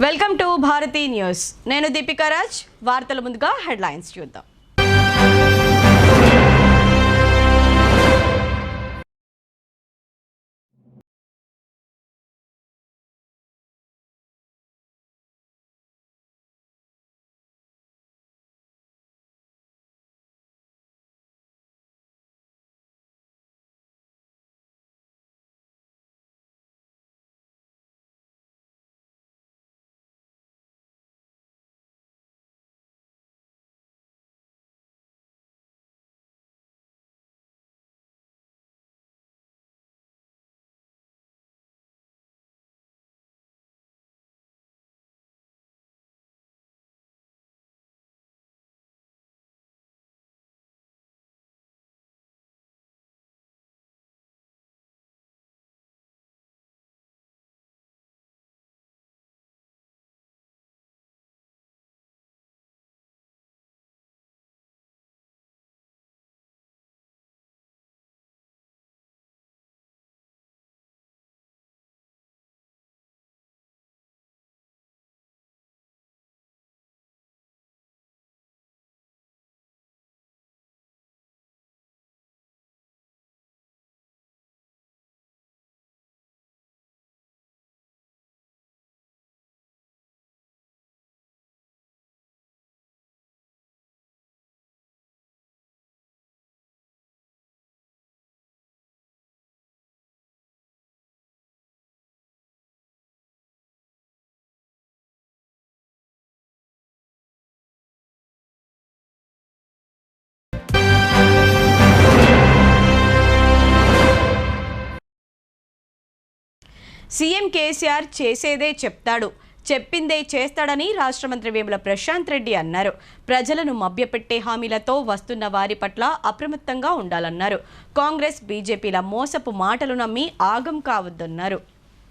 Welcome to Bharati news. నేను దీపికా రాజ్. వార్తల ముందుగా హెడ్లైన్స్ చూద్దాం. సీఎం కేసీఆర్ చేసేదే చెప్తాడు, చెప్పిందే చేస్తాడని రాష్ట్ర మంత్రి వేముల ప్రశాంత్ రెడ్డి అన్నారు. ప్రజలను మభ్యపెట్టే హామీలతో వస్తున్న వారి పట్ల అప్రమత్తంగా ఉండాలన్నారు. కాంగ్రెస్ బీజేపీల మోసపు మాటలు నమ్మి ఆగం కావద్దన్నారు.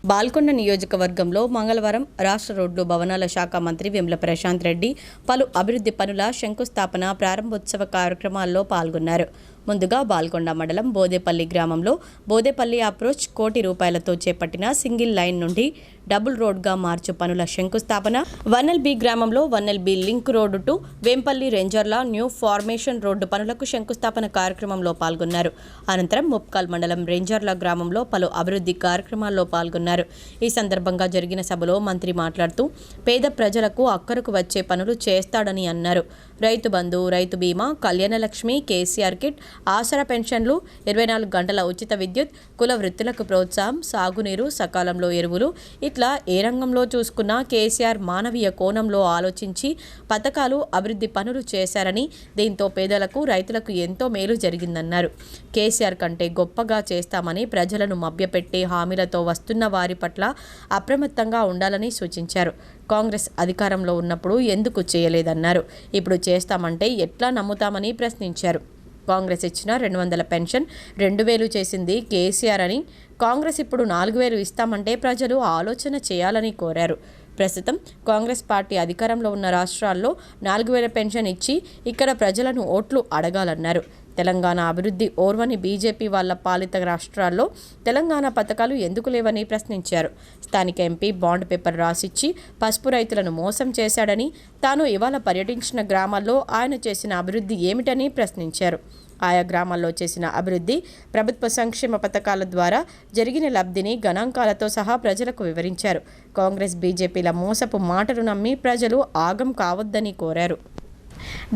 బాల్కొండ నియోజకవర్గంలో మంగళవారం రాష్ట్ర రోడ్లు భవనాల శాఖ మంత్రి వేముల ప్రశాంత్ రెడ్డి పలు అభివృద్ధి పనుల శంకుస్థాపన ప్రారంభోత్సవ కార్యక్రమాల్లో పాల్గొన్నారు. ముందుగా బాల్కొండ మండలం బోదేపల్లి గ్రామంలో బోదేపల్లి అప్రోచ్ ₹1,00,00,000తో చేపట్టిన సింగిల్ లైన్ నుండి డబుల్ రోడ్గా మార్చు పనుల శంకుస్థాపన, వన్నెల్బీ గ్రామంలో Vannelbi link road to Vempalli రేంజర్ల న్యూ ఫార్మేషన్ రోడ్డు పనులకు శంకుస్థాపన కార్యక్రమంలో పాల్గొన్నారు. అనంతరం ముప్కాల్ మండలం రేంజర్ల గ్రామంలో పలు అభివృద్ధి కార్యక్రమాల్లో పాల్గొన్నారు. ఈ సందర్భంగా జరిగిన సభలో మంత్రి మాట్లాడుతూ పేద ప్రజలకు అక్కరకు వచ్చే పనులు చేస్తాడని అన్నారు. రైతు బంధు, రైతు బీమా, కళ్యాణ లక్ష్మి, కేసీఆర్ కిట్, ఆసరా పెన్షన్లు, 24 గంటల ఉచిత విద్యుత్, కుల వృత్తులకు ప్రోత్సాహం, సాగునీరు, సకాలంలో ఎరువులు, ఇట్లా ఏ రంగంలో చూసుకున్నా కేసీఆర్ మానవీయ కోణంలో ఆలోచించి పథకాలు, అభివృద్ధి పనులు చేశారని, దీంతో పేదలకు, రైతులకు ఎంతో మేలు జరిగిందన్నారు. కేసీఆర్ కంటే గొప్పగా చేస్తామని ప్రజలను మభ్యపెట్టే హామీలతో వస్తున్న వారి పట్ల అప్రమత్తంగా ఉండాలని సూచించారు. కాంగ్రెస్ అధికారంలో ఉన్నప్పుడు ఎందుకు చేయలేదన్నారు. ఇప్పుడు చేస్తామంటే ఎట్లా నమ్ముతామని ప్రశ్నించారు. కాంగ్రెస్ ఇచ్చిన 200 పెన్షన్ 2,000 చేసింది కేసీఆర్ అని, కాంగ్రెస్ ఇప్పుడు 4,000 ఇస్తామంటే ప్రజలు ఆలోచన చేయాలని కోరారు. ప్రస్తుతం కాంగ్రెస్ పార్టీ అధికారంలో ఉన్న రాష్ట్రాల్లో 4,000 పెన్షన్ ఇచ్చి ఇక్కడ ప్రజలను ఓట్లు అడగాలన్నారు. తెలంగాణ అభివృద్ధి ఓర్వని బీజేపీ వాళ్ళ పాలిత రాష్ట్రాల్లో తెలంగాణ పథకాలు ఎందుకు లేవని ప్రశ్నించారు. స్థానిక ఎంపీ బాండ్ పేపర్ రాసిచ్చి పసుపు రైతులను మోసం చేశాడని, తాను ఇవాళ పర్యటించిన గ్రామాల్లో ఆయన చేసిన అభివృద్ధి ఏమిటని ప్రశ్నించారు. ఆయా గ్రామాల్లో చేసిన అభివృద్ధి, ప్రభుత్వ సంక్షేమ పథకాల ద్వారా జరిగిన లబ్ధిని గణాంకాలతో సహా ప్రజలకు వివరించారు. కాంగ్రెస్ బీజేపీల మోసపు మాటలు నమ్మి ప్రజలు ఆగం కావద్దని కోరారు.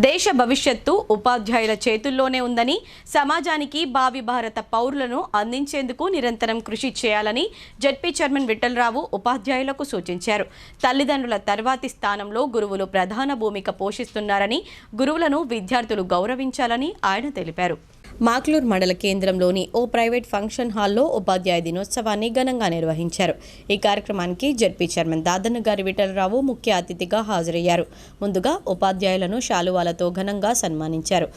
దేశ భవిష్యత్తు ఉపాధ్యాయుల చేతుల్లోనే ఉందని, సమాజానికి భావి భారత పౌరులను అందించేందుకు నిరంతరం కృషి చేయాలని జెడ్పీ చైర్మన్ విఠలరావు ఉపాధ్యాయులకు సూచించారు. తల్లిదండ్రుల తర్వాతి స్థానంలో గురువులు ప్రధాన భూమిక పోషిస్తున్నారని, గురువులను విద్యార్థులు గౌరవించాలని ఆయన తెలిపారు. మాక్లూర్ మండల కేంద్రంలోని ఓ ప్రైవేట్ ఫంక్షన్ హాల్లో ఉపాధ్యాయ దినోత్సవాన్ని ఘనంగా నిర్వహించారు. ఈ కార్యక్రమానికి జెడ్పీ చైర్మన్ దాదన్న గారి విఠలరావు ముఖ్య అతిథిగా హాజరయ్యారు. ముందుగా ఉపాధ్యాయులను శాలువాలతో ఘనంగా సన్మానించారు.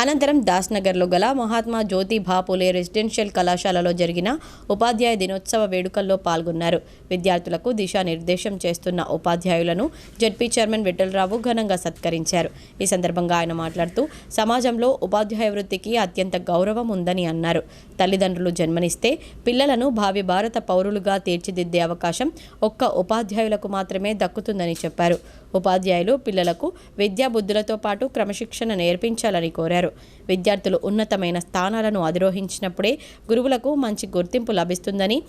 అనంతరం దాస్నగర్లో గల మహాత్మా జ్యోతిబా పూలే రెసిడెన్షియల్ కళాశాలలో జరిగిన ఉపాధ్యాయ దినోత్సవ వేడుకల్లో పాల్గొన్నారు. విద్యార్థులకు దిశానిర్దేశం చేస్తున్న ఉపాధ్యాయులను జెడ్పీ చైర్మన్ విఠలరావు ఘనంగా సత్కరించారు. ఈ సందర్భంగా ఆయన మాట్లాడుతూ సమాజంలో ఉపాధ్యాయ వృత్తికి అత్యంత అత్యంత గౌరవం ఉందని అన్నారు. తల్లిదండ్రులు జన్మనిస్తే పిల్లలను భావి భారత పౌరులుగా తీర్చిదిద్దే అవకాశం ఒక్క ఉపాధ్యాయులకు మాత్రమే దక్కుతుందని చెప్పారు. ఉపాధ్యాయులు పిల్లలకు విద్యాబుద్ధులతో పాటు క్రమశిక్షణ నేర్పించాలని కోరారు. విద్యార్థులు ఉన్నతమైన స్థానాలను అధిరోహించినప్పుడే గురువులకు మంచి గుర్తింపు లభిస్తుందని,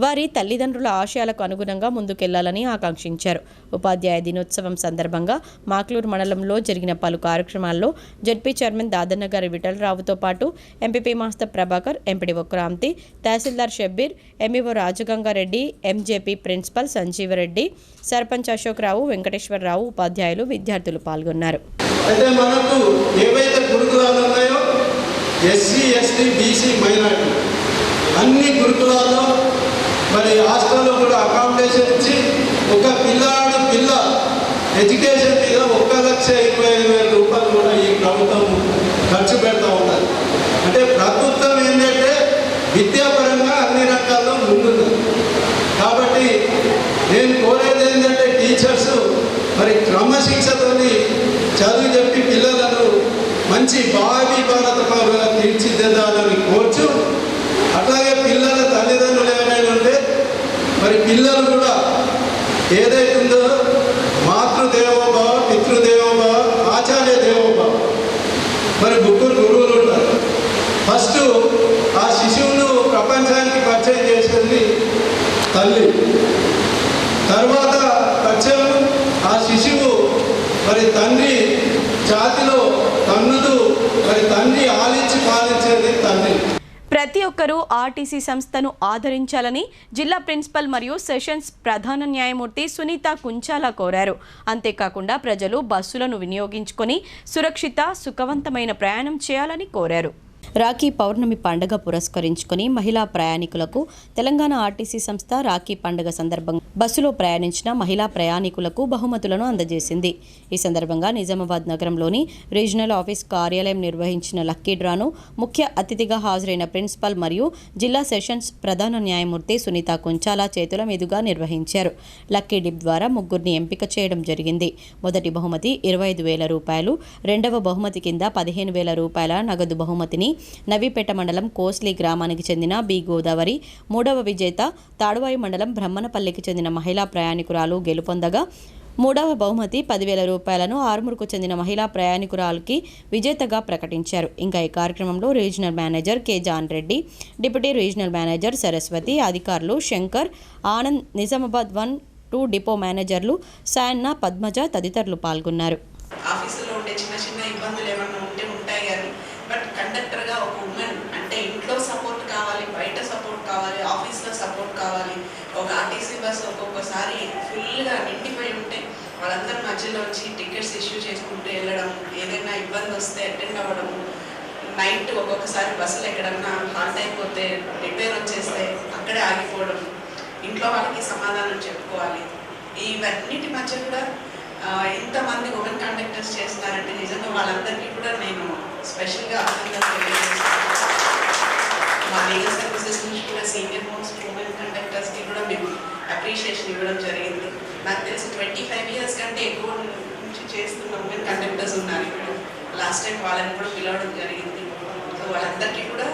వారి తల్లిదండ్రుల ఆశయాలకు అనుగుణంగా ముందుకెళ్లాలని ఆకాంక్షించారు. ఉపాధ్యాయ దినోత్సవం సందర్భంగా మాక్లూరు మండలంలో జరిగిన పలు కార్యక్రమాల్లో జెడ్పీ చైర్మన్ దాదన్నగారి విఠలరావుతో పాటు MPP master Prabhakar, MPDO Kranti, tahsildar Shabbir, MEO Rajagangareddy, MJP principal Sanjeevareddy, sarpanch Ashok Rao, Venkateswararao, ఉపాధ్యాయులు, విద్యార్థులు పాల్గొన్నారు. అయితే మనకు ఏవైతే గురుకులాలు ఉన్నాయో ఎస్సీ, ఎస్టీ, బీసీ, మైనారిటీ అన్ని గురుకులాల్లో మరి హాస్టల్లో కూడా అకామిడేషన్ ఇచ్చి ఒక పిల్ల ఎడ్యుకేషన్ మీద 1,25,000 రూపాయలు కూడా ఈ ప్రభుత్వం ఖర్చు పెడతా ఉంటుంది. అంటే ప్రభుత్వం ఏంటంటే విద్యాపరంగా అన్ని రంగాల్లో ముందుంది. కాబట్టి నేను కోరేది ఏంటంటే టీచర్స్ మరి క్రమశిక్షతోని చదువు చెప్పి పిల్లలను మంచి భావి భారత పౌరులుగా తీర్చిదిద్దాలని కోర్చు. అట్లాగే పిల్లల తల్లిదండ్రులు ఎవరైనా ఉంటే మరి పిల్లలు కూడా ఏదైతుందో మాతృదేవోభవ, పితృదేవోభవ, ఆచార్య దేవోభవ, మరి ముగ్గురు గురువులు ఉంటారు. ఫస్ట్ ఆ శిశువును ప్రపంచానికి పరిచయం చేసేది తల్లి. తర్వాత పరిచయం ఆ శిశువు మరి తండ్రి జాతిలో తన్నులు, మరి తండ్రి ఆలించి పాలించేది తండ్రి. ప్రతి ఒక్కరూ ఆర్టీసీ సంస్థను ఆదరించాలని జిల్లా ప్రిన్సిపల్ మరియు సెషన్స్ ప్రధాన న్యాయమూర్తి సునీత కుంచాల కోరారు. అంతేకాకుండా ప్రజలు బస్సులను వినియోగించుకొని సురక్షిత, సుఖవంతమైన ప్రయాణం చేయాలని కోరారు. రాఖీ పౌర్ణమి పండుగ పురస్కరించుకొని మహిళా ప్రయాణికులకు తెలంగాణ ఆర్టీసీ సంస్థ రాఖీ పండుగ సందర్భంగా బస్సులో ప్రయాణించిన మహిళా ప్రయాణికులకు బహుమతులను అందజేసింది. ఈ సందర్భంగా నిజామాబాద్ నగరంలోని రీజనల్ ఆఫీస్ కార్యాలయం నిర్వహించిన లక్కీ డ్రాను ముఖ్య అతిథిగా హాజరైన ప్రిన్సిపల్ మరియు జిల్లా సెషన్స్ ప్రధాన న్యాయమూర్తి సునీత కుంచాల చేతుల మీదుగా నిర్వహించారు. లక్కీ డిప్ ద్వారా ముగ్గురిని ఎంపిక చేయడం జరిగింది. మొదటి బహుమతి 25,000 రూపాయలు, రెండవ బహుమతి కింద 15,000 రూపాయల నగదు బహుమతిని నవీపేట మండలం కోస్లీ గ్రామానికి చెందిన బి గోదావరి, మూడవ విజేత తాడువాయి మండలం బ్రహ్మణపల్లికి చెందిన మహిళా ప్రయాణికురాలు గెలుపొందగా, మూడవ బహుమతి 10,000 రూపాయలను ఆరుమూరుకు చెందిన మహిళా ప్రయాణికురాలకి విజేతగా ప్రకటించారు. ఇంకా ఈ కార్యక్రమంలో regional manager K John Reddy, deputy regional manager Saraswati, అధికారులు శంకర్, ఆనంద్, నిజామాబాద్ 1, 2 డిపో మేనేజర్లు సాయన్న, పద్మజ తదితరులు పాల్గొన్నారు. ఆఫీసులో ఉండే చిన్న చిన్న ఇబ్బందులు ఏమన్నా ఉంటాయి కానీ బట్ కండక్టర్గా ఒక ఉమెన్ అంటే ఇంట్లో సపోర్ట్ కావాలి, బయట సపోర్ట్ కావాలి, ఆఫీస్లో సపోర్ట్ కావాలి. ఒక ఆర్టీసీ బస్సు ఒక్కొక్కసారి ఫుల్గా నిండిపోయి ఉంటే వాళ్ళందరి మధ్యలో వచ్చి టికెట్స్ ఇష్యూ చేసుకుంటూ వెళ్ళడం, ఏదైనా ఇబ్బంది వస్తే అటెండ్ అవ్వడము, నైట్ ఒక్కొక్కసారి బస్సులు ఎక్కడన్నా హాల్ట్ అయిపోతే రిపేర్ వచ్చేస్తే అక్కడే ఆగిపోవడం, ఇంట్లో వాళ్ళకి సమాధానం చెప్పుకోవాలి. ఇవన్నిటి మధ్య కూడా ఇంతమంది ఉమెన్ కండక్టర్స్ చేస్తున్నారంటే నిజంగా వాళ్ళందరికీ కూడా నేను స్పెషల్గా అభినందనలు తెలియజేస్తాను. మా లీగల్ సర్వీసెస్ నుంచి కూడా సీనియర్ మోస్ట్ ఉమెన్ కండక్టర్స్కి కూడా మేము అప్రిషియేషన్ ఇవ్వడం జరిగింది. నాకు తెలిసి 25 years కంటే ఎక్కువ నుంచి చేస్తున్న ఉమెన్ కండక్టర్స్ ఉన్నారు ఇప్పుడు. లాస్ట్ టైం వాళ్ళని కూడా పిలవడం జరిగింది. సో వాళ్ళందరికీ కూడా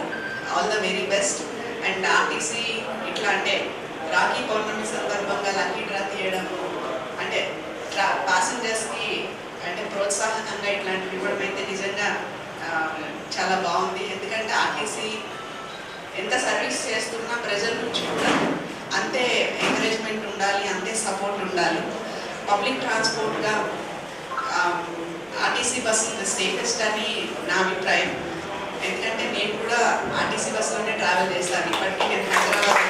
all the very best. And RTC ఇట్లా అంటే రాఖీ పౌర్ణమి సందర్భంగా లక్కీ డ్రా తీయడం అంటే ప్యాసింజర్స్కి అంటే ప్రోత్సాహకంగా ఇట్లాంటివి ఇవ్వడం అయితే నిజంగా చాలా బాగుంది. ఎందుకంటే ఆర్టీసీ ఎంత సర్వీస్ చేస్తున్నా ప్రజల నుంచి కూడా అంతే ఎంకరేజ్మెంట్ ఉండాలి, అంతే సపోర్ట్ ఉండాలి. పబ్లిక్ ట్రాన్స్పోర్ట్గా ఆర్టీసీ బస్సు సేఫెస్ట్ అని నా అభిప్రాయం. ఎందుకంటే నేను కూడా ఆర్టీసీ బస్సులోనే ట్రావెల్ చేస్తాను. ఇప్పటికీ నేను హైదరాబాద్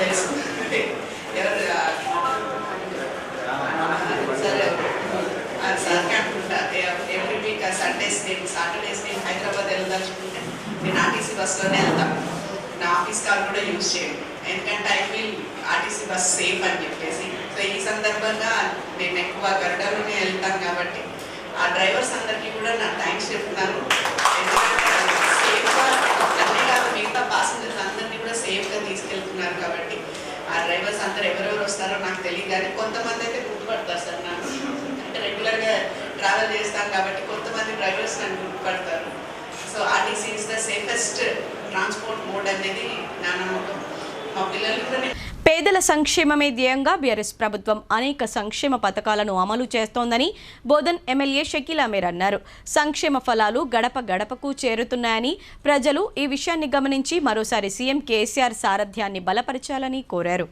తెలుసు ఎవరు సార్కి అనుకుంటా ఎవ్రీ వీక్ సాటర్డేస్ నేను హైదరాబాద్ వెళ్ళదలుచుకుంటే నేను ఆర్టీసీ బస్సులోనే వెళ్తాను. నా ఆఫీస్ కార్ కూడా యూజ్ చేయను, ఎందుకంటే I feel RTC bus safe అని చెప్పేసి. సో ఈ సందర్భంగా నేను ఎక్కువ గరుడలోనే వెళ్తాను కాబట్టి ఆ డ్రైవర్స్ అందరికీ కూడా నా థ్యాంక్స్ చెప్తున్నాను. ఎందుకంటే సేఫ్గా అన్నీ కాదు మిగతా ప్యాసింజర్స్ అందరినీ కూడా సేఫ్గా తీసుకెళ్తున్నారు కాబట్టి ఆ డ్రైవర్స్ అందరు ఎవరెవరు వస్తారో నాకు తెలియదు, కానీ కొంతమంది అయితే గుర్తుపడతారు సార్. నాకు అంటే రెగ్యులర్గా ట్రావెల్ చేస్తాను కాబట్టి కొంతమంది డ్రైవర్స్ నన్ను గుర్తుపడతారు. So RTC is the safest transport mode అనేది నా నమ్మకం. మా పిల్లలు కూడా పేదల సంక్షేమమే ధ్యేయంగా బీఆర్ఎస్ ప్రభుత్వం అనేక సంక్షేమ పథకాలను అమలు చేస్తోందని బోధన్ ఎమ్మెల్యే షకీల్ అమీర్ అన్నారు. సంక్షేమ ఫలాలు గడప గడపకు చేరుతున్నాయని, ప్రజలు ఈ విషయాన్ని గమనించి మరోసారి సీఎం కేసీఆర్ సారథ్యాన్ని బలపరచాలని కోరారు.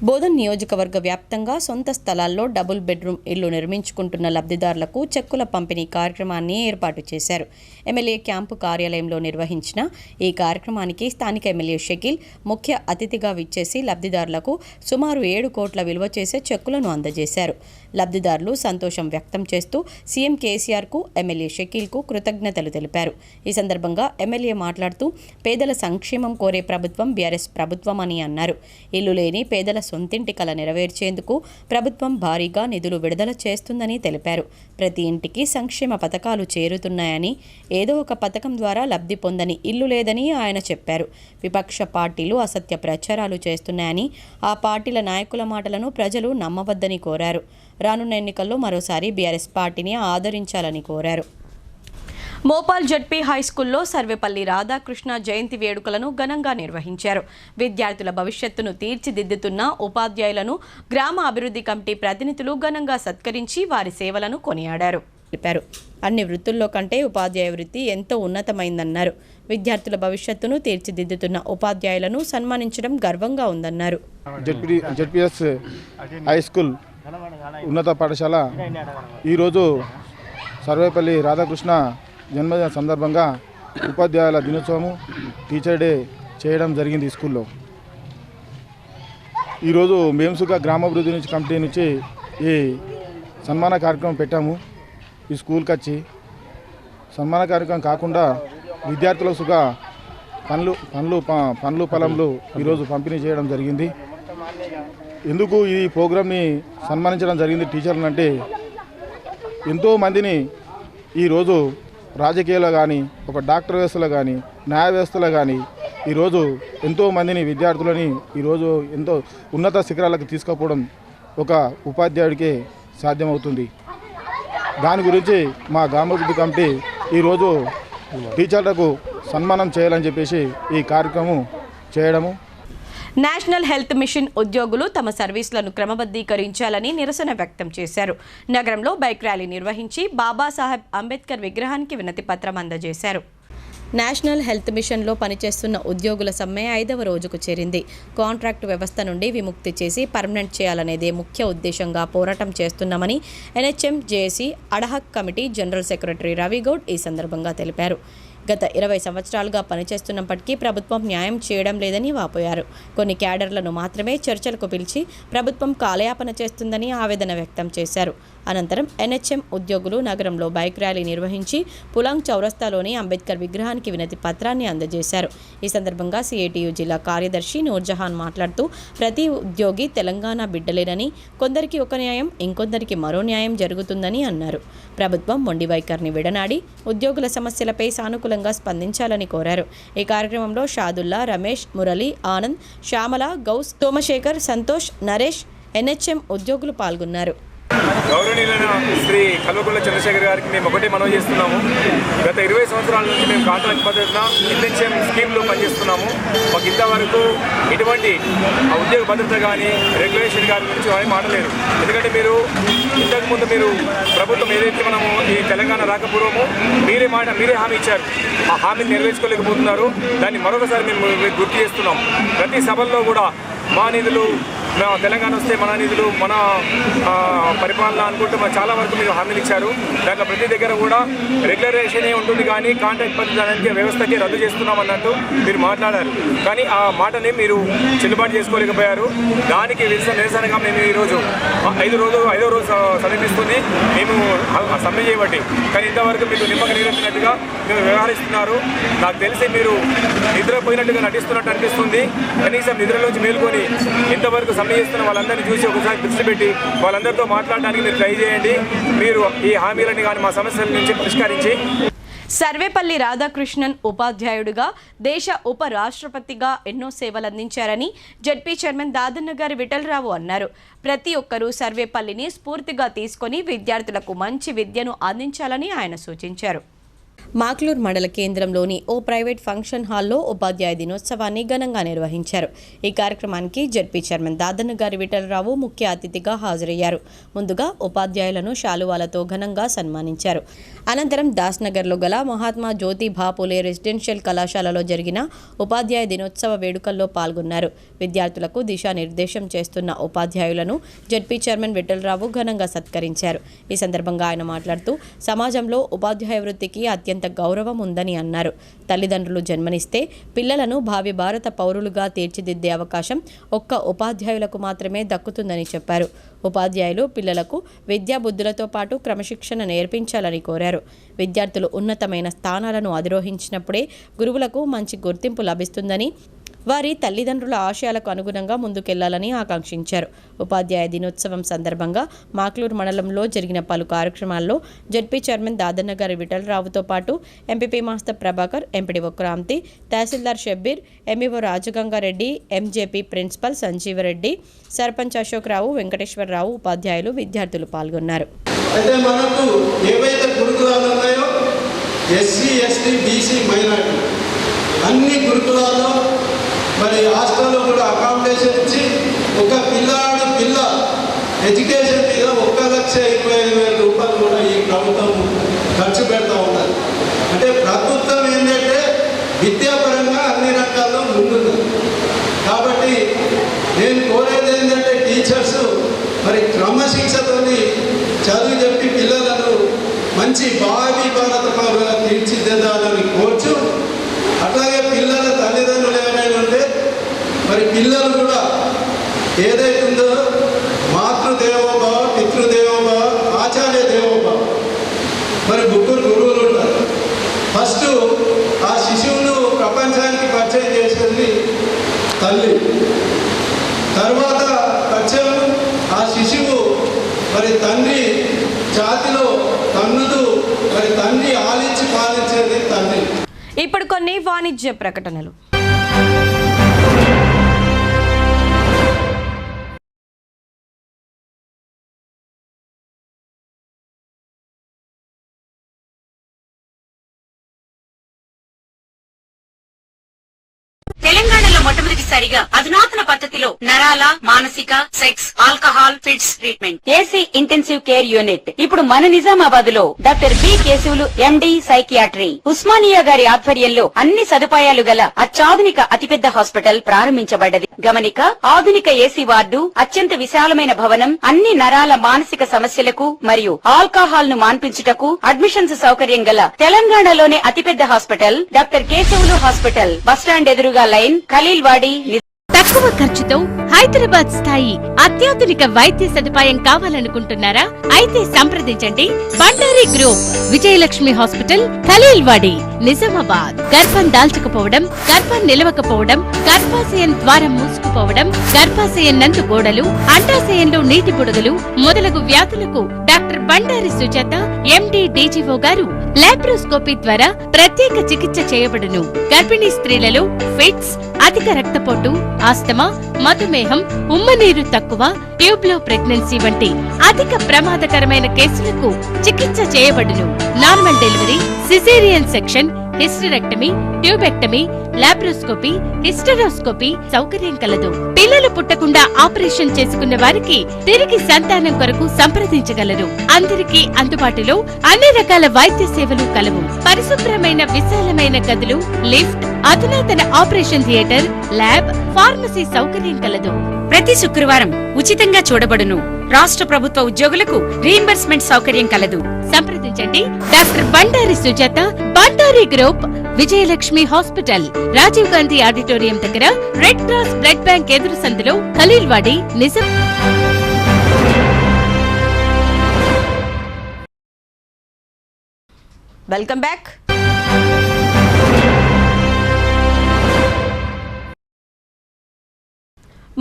బోధన్ నియోజకవర్గ వ్యాప్తంగా సొంత స్థలాల్లో డబుల్ బెడ్రూమ్ ఇళ్లు నిర్మించుకుంటున్న లబ్ధిదారులకు చెక్కుల పంపిణీ కార్యక్రమాన్ని ఏర్పాటు చేశారు. ఎమ్మెల్యే క్యాంపు కార్యాలయంలో నిర్వహించిన ఈ కార్యక్రమానికి స్థానిక ఎమ్మెల్యే షకీల్ ముఖ్య అతిథిగా విచ్చేసి లబ్ధిదారులకు సుమారు 7 కోట్ల విలువ చేసే చెక్కులను అందజేశారు. లబ్ధిదారులు సంతోషం వ్యక్తం చేస్తూ సీఎం కేసీఆర్కు, ఎమ్మెల్యే షకీల్కు కృతజ్ఞతలు తెలిపారు. ఈ సందర్భంగా ఎమ్మెల్యే మాట్లాడుతూ పేదల సంక్షేమం కోరే ప్రభుత్వం బీఆర్ఎస్ ప్రభుత్వం అని అన్నారు. ఇల్లు లేని పేదల సొంతింటి కల నెరవేర్చేందుకు ప్రభుత్వం భారీగా నిధులు విడుదల చేస్తుందని తెలిపారు. ప్రతి ఇంటికి సంక్షేమ పథకాలు చేరుతున్నాయని, ఏదో ఒక పథకం ద్వారా లబ్ధి పొందని ఇల్లు లేదని ఆయన చెప్పారు. విపక్ష పార్టీలు అసత్య ప్రచారాలు చేస్తున్నాయని, ఆ పార్టీల నాయకుల మాటలను ప్రజలు నమ్మవద్దని కోరారు. రానున్న ఎన్నికల్లో మరోసారి బీఆర్ఎస్ పార్టీని ఆదరించాలని కోరారు. మోపాల్ జడ్పీ హైస్కూల్లో సర్వేపల్లి రాధాకృష్ణ జయంతి వేడుకలను ఘనంగా నిర్వహించారు. విద్యార్థుల భవిష్యత్తును తీర్చిదిద్దుతున్న ఉపాధ్యాయులను గ్రామ అభివృద్ధి కమిటీ ప్రతినిధులు ఘనంగా సత్కరించి వారి సేవలను కొనియాడారు. అన్ని వృత్తుల్లో కంటే ఉపాధ్యాయ వృత్తి ఎంతో ఉన్నతమైందన్నారు. విద్యార్థుల భవిష్యత్తును తీర్చిదిద్దుతున్న ఉపాధ్యాయులను సన్మానించడం గర్వంగా ఉందన్నారు. జడ్పీఎస్ హైస్కూల్ ఉన్నత పాఠశాల ఈరోజు సర్వేపల్లి రాధాకృష్ణ జన్మదిన సందర్భంగా ఉపాధ్యాయుల దినోత్సవము, టీచర్ డే చేయడం జరిగింది. ఈ స్కూల్లో ఈరోజు మేంసుగా గ్రామాభివృద్ధి నుంచి కమిటీ నుంచి ఈ సన్మాన కార్యక్రమం పెట్టాము. ఈ స్కూల్కి వచ్చి సన్మాన కార్యక్రమం కాకుండా విద్యార్థులకు సుగా పండ్లు పొలంలు ఈరోజు పంపిణీ చేయడం జరిగింది. ఎందుకు ఈ ప్రోగ్రామ్ని సన్మానించడం జరిగింది టీచర్లను అంటే, ఎంతోమందిని ఈరోజు రాజకీయాల్లో కానీ, ఒక డాక్టర్ వ్యవస్థలో కానీ, న్యాయ వ్యవస్థలో కానీ ఈరోజు ఎంతోమందిని విద్యార్థులని ఈరోజు ఎంతో ఉన్నత శిఖరాలకు తీసుకుపోవడం ఒక ఉపాధ్యాయుడికే సాధ్యమవుతుంది. దాని గురించి మా గ్రామాభివృద్ధి కమిటీ ఈరోజు టీచర్లకు సన్మానం చేయాలని చెప్పేసి ఈ కార్యక్రమం చేయడము. నేషనల్ హెల్త్ మిషన్ ఉద్యోగులు తమ సర్వీసులను క్రమబద్ధీకరించాలని నిరసన వ్యక్తం చేశారు. నగరంలో బైక్ ర్యాలీ నిర్వహించి బాబాసాహెబ్ అంబేద్కర్ విగ్రహానికి వినతి పత్రం అందజేశారు. నేషనల్ హెల్త్ మిషన్లో పనిచేస్తున్న ఉద్యోగుల సమ్మె 5వ రోజుకు చేరింది. కాంట్రాక్టు వ్యవస్థ నుండి విముక్తి చేసి పర్మనెంట్ చేయాలనేదే ముఖ్య ఉద్దేశంగా పోరాటం చేస్తున్నామని NHM JAC ad hoc committee general secretary Ravi Goud ఈ సందర్భంగా తెలిపారు. గత 20 సంవత్సరాలుగా పనిచేస్తున్నప్పటికీ ప్రభుత్వం న్యాయం చేయడం లేదని వాపోయారు. కొన్ని క్యాడర్లను మాత్రమే చర్చలకు పిలిచి ప్రభుత్వం కాలయాపన చేస్తుందని ఆవేదన వ్యక్తం చేశారు. అనంతరం ఎన్హెచ్ఎం ఉద్యోగులు నగరంలో బైక్ ర్యాలీ నిర్వహించి పులాంగ్ చౌరస్తాలోని అంబేద్కర్ విగ్రహానికి వినతి పత్రాన్ని అందజేశారు. ఈ సందర్భంగా సిఐటియు జిల్లా కార్యదర్శి నూర్జహాన్ మాట్లాడుతూ ప్రతి ఉద్యోగి తెలంగాణ బిడ్డలేనని, కొందరికి ఒక న్యాయం ఇంకొందరికి మరో న్యాయం జరుగుతుందని అన్నారు. ప్రభుత్వం మొండి వైఖరిని విడనాడి ఉద్యోగుల సమస్యలపై సానుకూలంగా స్పందించాలని కోరారు. ఈ కార్యక్రమంలో షాదుల్లా, రమేష్, మురళి, ఆనంద్, శ్యామల, గౌస్, సోమశేఖర్, సంతోష్, నరేష్, ఎన్హెచ్ఎం ఉద్యోగులు పాల్గొన్నారు. గౌరవనీయులైన శ్రీ కల్వకుంట్ల చంద్రశేఖర్ గారికి మేము ఒకటే మనవి చేస్తున్నాము. గత 20 సంవత్సరాల నుంచి మేము కాంట్రాక్ట్ పద్ధతిన ఎన్హెచ్ఎం స్కీమ్లో పనిచేస్తున్నాము. మాకు ఇంతవరకు ఎటువంటి ఉద్యోగ భద్రత కానీ రెగ్యులేషన్ కానీ గురించి ఏమీ మాట్లాడలేదు. ఎందుకంటే ఇంతకుముందు మీరు ప్రభుత్వం ఏదైతే మనము ఈ తెలంగాణ రాకపూర్వము మీరే హామీ ఇచ్చారు. ఆ హామీని నెరవేర్చుకోలేకపోతున్నారు. దాన్ని మరొకసారి మేము గుర్తు చేస్తున్నాం. ప్రతి సభల్లో కూడా మా నిధులు, తెలంగాణ వస్తే మన నిధులు, మన పరిపాలన అనుకుంటూ చాలా వరకు మీరు హామీలు ఇచ్చారు. దాంట్లో ప్రతి దగ్గర కూడా రెగ్యులరేషనే ఉంటుంది కానీ కాంట్రాక్ట్ పద్ధతి వ్యవస్థకి రద్దు చేస్తున్నాం అన్నట్టు మీరు మాట్లాడారు. కానీ ఆ మాటని మీరు చెల్లుబాటు చేసుకోలేకపోయారు. దానికి నిరసనగా మేము ఈరోజు 5వ రోజు సమీపిస్తుంది మేము సమ్మె చేయబట్టి. కానీ ఇంతవరకు మీకు నిమ్మక నీరెత్తినట్టుగా మీరు వ్యవహరిస్తున్నారు. నాకు తెలిసి మీరు నిద్రపోయినట్టుగా నటిస్తున్నట్టు అనిపిస్తుంది. కనీసం నిద్రలోంచి మేలుకొని ఇంతవరకు సమ్మె చేస్తున్న వాళ్ళందరినీ చూసి ఒకసారి దృష్టి పెట్టి వాళ్ళందరితో మాట్లాడడానికి మీరు ట్రై చేయండి. మీరు ఈ హామీలని కానీ మా సమస్యల నుంచి పరిష్కరించి. సర్వేపల్లి రాధాకృష్ణన్ ఉపాధ్యాయుడిగా, దేశ ఉప రాష్ట్రపతిగా ఎన్నో సేవలందించారని జడ్పీ చైర్మన్ దాదన్న గారి విఠలరావు అన్నారు. ప్రతి ఒక్కరూ సర్వేపల్లిని స్ఫూర్తిగా తీసుకొని విద్యార్థులకు మంచి విద్యను అందించాలని ఆయన సూచించారు. మాక్లూర్ మండల కేంద్రంలోని ఓ ప్రైవేట్ ఫంక్షన్ హాల్లో ఉపాధ్యాయ దినోత్సవాన్ని ఘనంగా నిర్వహించారు. ఈ కార్యక్రమానికి జెడ్పీ చైర్మన్ దాదన్నగారి విఠలరావు ముఖ్య అతిథిగా హాజరయ్యారు. ముందుగా ఉపాధ్యాయులను శాలువాలతో ఘనంగా సన్మానించారు. అనంతరం దాస్నగర్లో గల మహాత్మా జ్యోతిబా పూలే రెసిడెన్షియల్ కళాశాలలో జరిగిన ఉపాధ్యాయ దినోత్సవ వేడుకల్లో పాల్గొన్నారు. విద్యార్థులకు దిశానిర్దేశం చేస్తున్న ఉపాధ్యాయులను జెడ్పీ చైర్మన్ విఠలరావు ఘనంగా సత్కరించారు. ఈ సందర్భంగా ఆయన మాట్లాడుతూ సమాజంలో ఉపాధ్యాయ వృత్తికి అత్యంత గౌరవం ఉందని అన్నారు. తల్లిదండ్రులు జన్మనిస్తే పిల్లలను భావి భారత పౌరులుగా తీర్చిదిద్దే అవకాశం ఒక్క ఉపాధ్యాయులకు మాత్రమే దక్కుతుందని చెప్పారు. ఉపాధ్యాయులు పిల్లలకు విద్యాబుద్ధులతో పాటు క్రమశిక్షణ నేర్పించాలని కోరారు. విద్యార్థులు ఉన్నతమైన స్థానాలను అధిరోహించినప్పుడే గురువులకు మంచి గుర్తింపు లభిస్తుందని, వారి తల్లిదండ్రుల ఆశయాలకు అనుగుణంగా ముందుకెళ్లాలని ఆకాంక్షించారు. ఉపాధ్యాయ దినోత్సవం సందర్భంగా మాక్లూర్ మండలంలో జరిగిన పలు కార్యక్రమాల్లో జెడ్పీ చైర్మన్ దాదన్నగారి విఠలరావుతో పాటు MPP master Prabhakar, MPDO Kranti, tahsildar Shabbir, MEO Rajagangareddy, MJP principal Sanjeevareddy, sarpanch Ashokrao, Venkateswararao, ఉపాధ్యాయులు, విద్యార్థులు పాల్గొన్నారు. అయితే మనకు ఏవైతే గురుకులాలు ఉన్నాయో ఎస్సీ, ఎస్టీ, బీసీ, మైనార్టీ అన్ని గురుకులాల్లో మరి హాస్టల్లో కూడా అకామిడేషన్ ఇచ్చి ఒక పిల్ల ఎడ్యుకేషన్ మీద 1,25,000 రూపాయలు కూడా ఈ ప్రభుత్వం ఖర్చు పెడతా ఉంటారు. అంటే ప్రభుత్వం ఏంటంటే విద్యాపరంగా అన్ని రంగాల్లో ముందుంది. కాబట్టి నేను కోరేది ఏంటంటే టీచర్స్ మరి క్రమశిక్షతోని చదువు చెప్పి పిల్లలను మంచి భావి భారత పౌరులుగా తీర్చిదిద్దాలని కోర్చు. అట్లాగే పిల్లల తల్లిదండ్రులు ఏమైనా ఉంటే మరి పిల్లలు కూడా ఏదైతుందో మాతృదేవోభవ, పితృదేవోభవ, ఆచార్య దేవోభవ, మరి ముగ్గురు గురువులు ఉంటారు. ఫస్ట్ ఆ శిశువును ప్రపంచానికి పరిచయం చేసేది తల్లి. తర్వాత పరిచయం ఆ శిశువు మరి తండ్రి జాతిలో తన్నుదు, మరి తండ్రి ఆలించి పాలించేది తండ్రి. ఇప్పుడు కొన్ని వాణిజ్య ప్రకటనలు. తెలంగాణలో మొట్టమొదటిసారిగా అధునాతన పద్ధతిలో నరాల, మానసిక, sex, alcohol, fits treatment, AC intensive care unit ఇప్పుడు మన నిజామాబాద్ లో doctor B Keshavulu MD psychiatry, Osmania గారి ఆధ్వర్యంలో అన్ని సదుపాయాలు గల అత్యాధునిక అతిపెద్ద హాస్పిటల్ ప్రారంభించబడ్డది. గమనిక, ఆధునిక ఏసీ వార్డు, అత్యంత విశాలమైన భవనం, అన్ని నరాల మానసిక సమస్యలకు మరియు ఆల్కహాల్ ను మాన్పించుటకు అడ్మిషన్స్ సౌకర్యం గల తెలంగాణలోనే అతిపెద్ద hospital doctor Keshavulu hospital, bus stand ఎదురుగా లైన్, ఖలీల్వాడి. తక్కువ ఖర్చుతో హైదరాబాద్ స్థాయి అత్యాధునిక వైద్య సదుపాయం కావాలనుకుంటున్నారా? అయితే సంప్రదించండి బండారి గ్రూప్, విజయలక్ష్మి హాస్పిటల్, ఖలీల్వాడి, నిజామాబాద్. గర్భం దాల్చకపోవడం, గర్భం నిలవకపోవడం, గర్భాశయం ద్వారం మూసుకుపోవడం, గర్భాశయం నందు గోడలు, అండాశయంలో నీటి బుడగలు మొదలగు వ్యాధులకు డాక్టర్ బండారి సుజాత ఎండి డీజీఓ గారు లాప్రోస్కోపీ ద్వారా ప్రత్యేక చికిత్స చేయబడును. గర్భిణీ స్త్రీలలో ఫిట్స్, అధిక రక్తపోటు, ఆస్తమా, మధుమేహం, ఉమ్మనీరు తక్కువ, ట్యూబ్లో ప్రెగ్నెన్సీ వంటి అధిక ప్రమాదకరమైన కేసులకు చికిత్స చేయబడును. Normal delivery, caesarean section, hysterectomy, tubectomy, laparoscopy, hysteroscopy సౌకర్యం కలదు. పిల్లలు పుట్టకుండా ఆపరేషన్ చేసుకున్న వారికి తిరిగి సంతానం కొరకు సంప్రదించగలరు. అందరికీ అందుబాటులో అన్ని రకాల వైద్య సేవలు కలవు. పరిశుభ్రమైన విశాలమైన గదులు, లిఫ్ట్, అధునాతన ఆపరేషన్ థియేటర్, ల్యాబ్, ఫార్మసీ సౌకర్యం కలదు. ప్రతి శుక్రవారం ఉచితంగా చూడబడును. రాష్ట్ర ప్రభుత్వ ఉద్యోగులకు రీయింబర్స్మెంట్ సౌకర్యం కలదు. సంప్రదించండి doctor Bandari Sujatha, Bandari group, Vijayalakshmi hospital, Rajiv Gandhi auditorium దగ్గర, రెడ్ క్రాస్ బ్లడ్ బ్యాంక్ ఎదురు సందులో, ఖలీల్వాడి, నిజాం. Welcome back.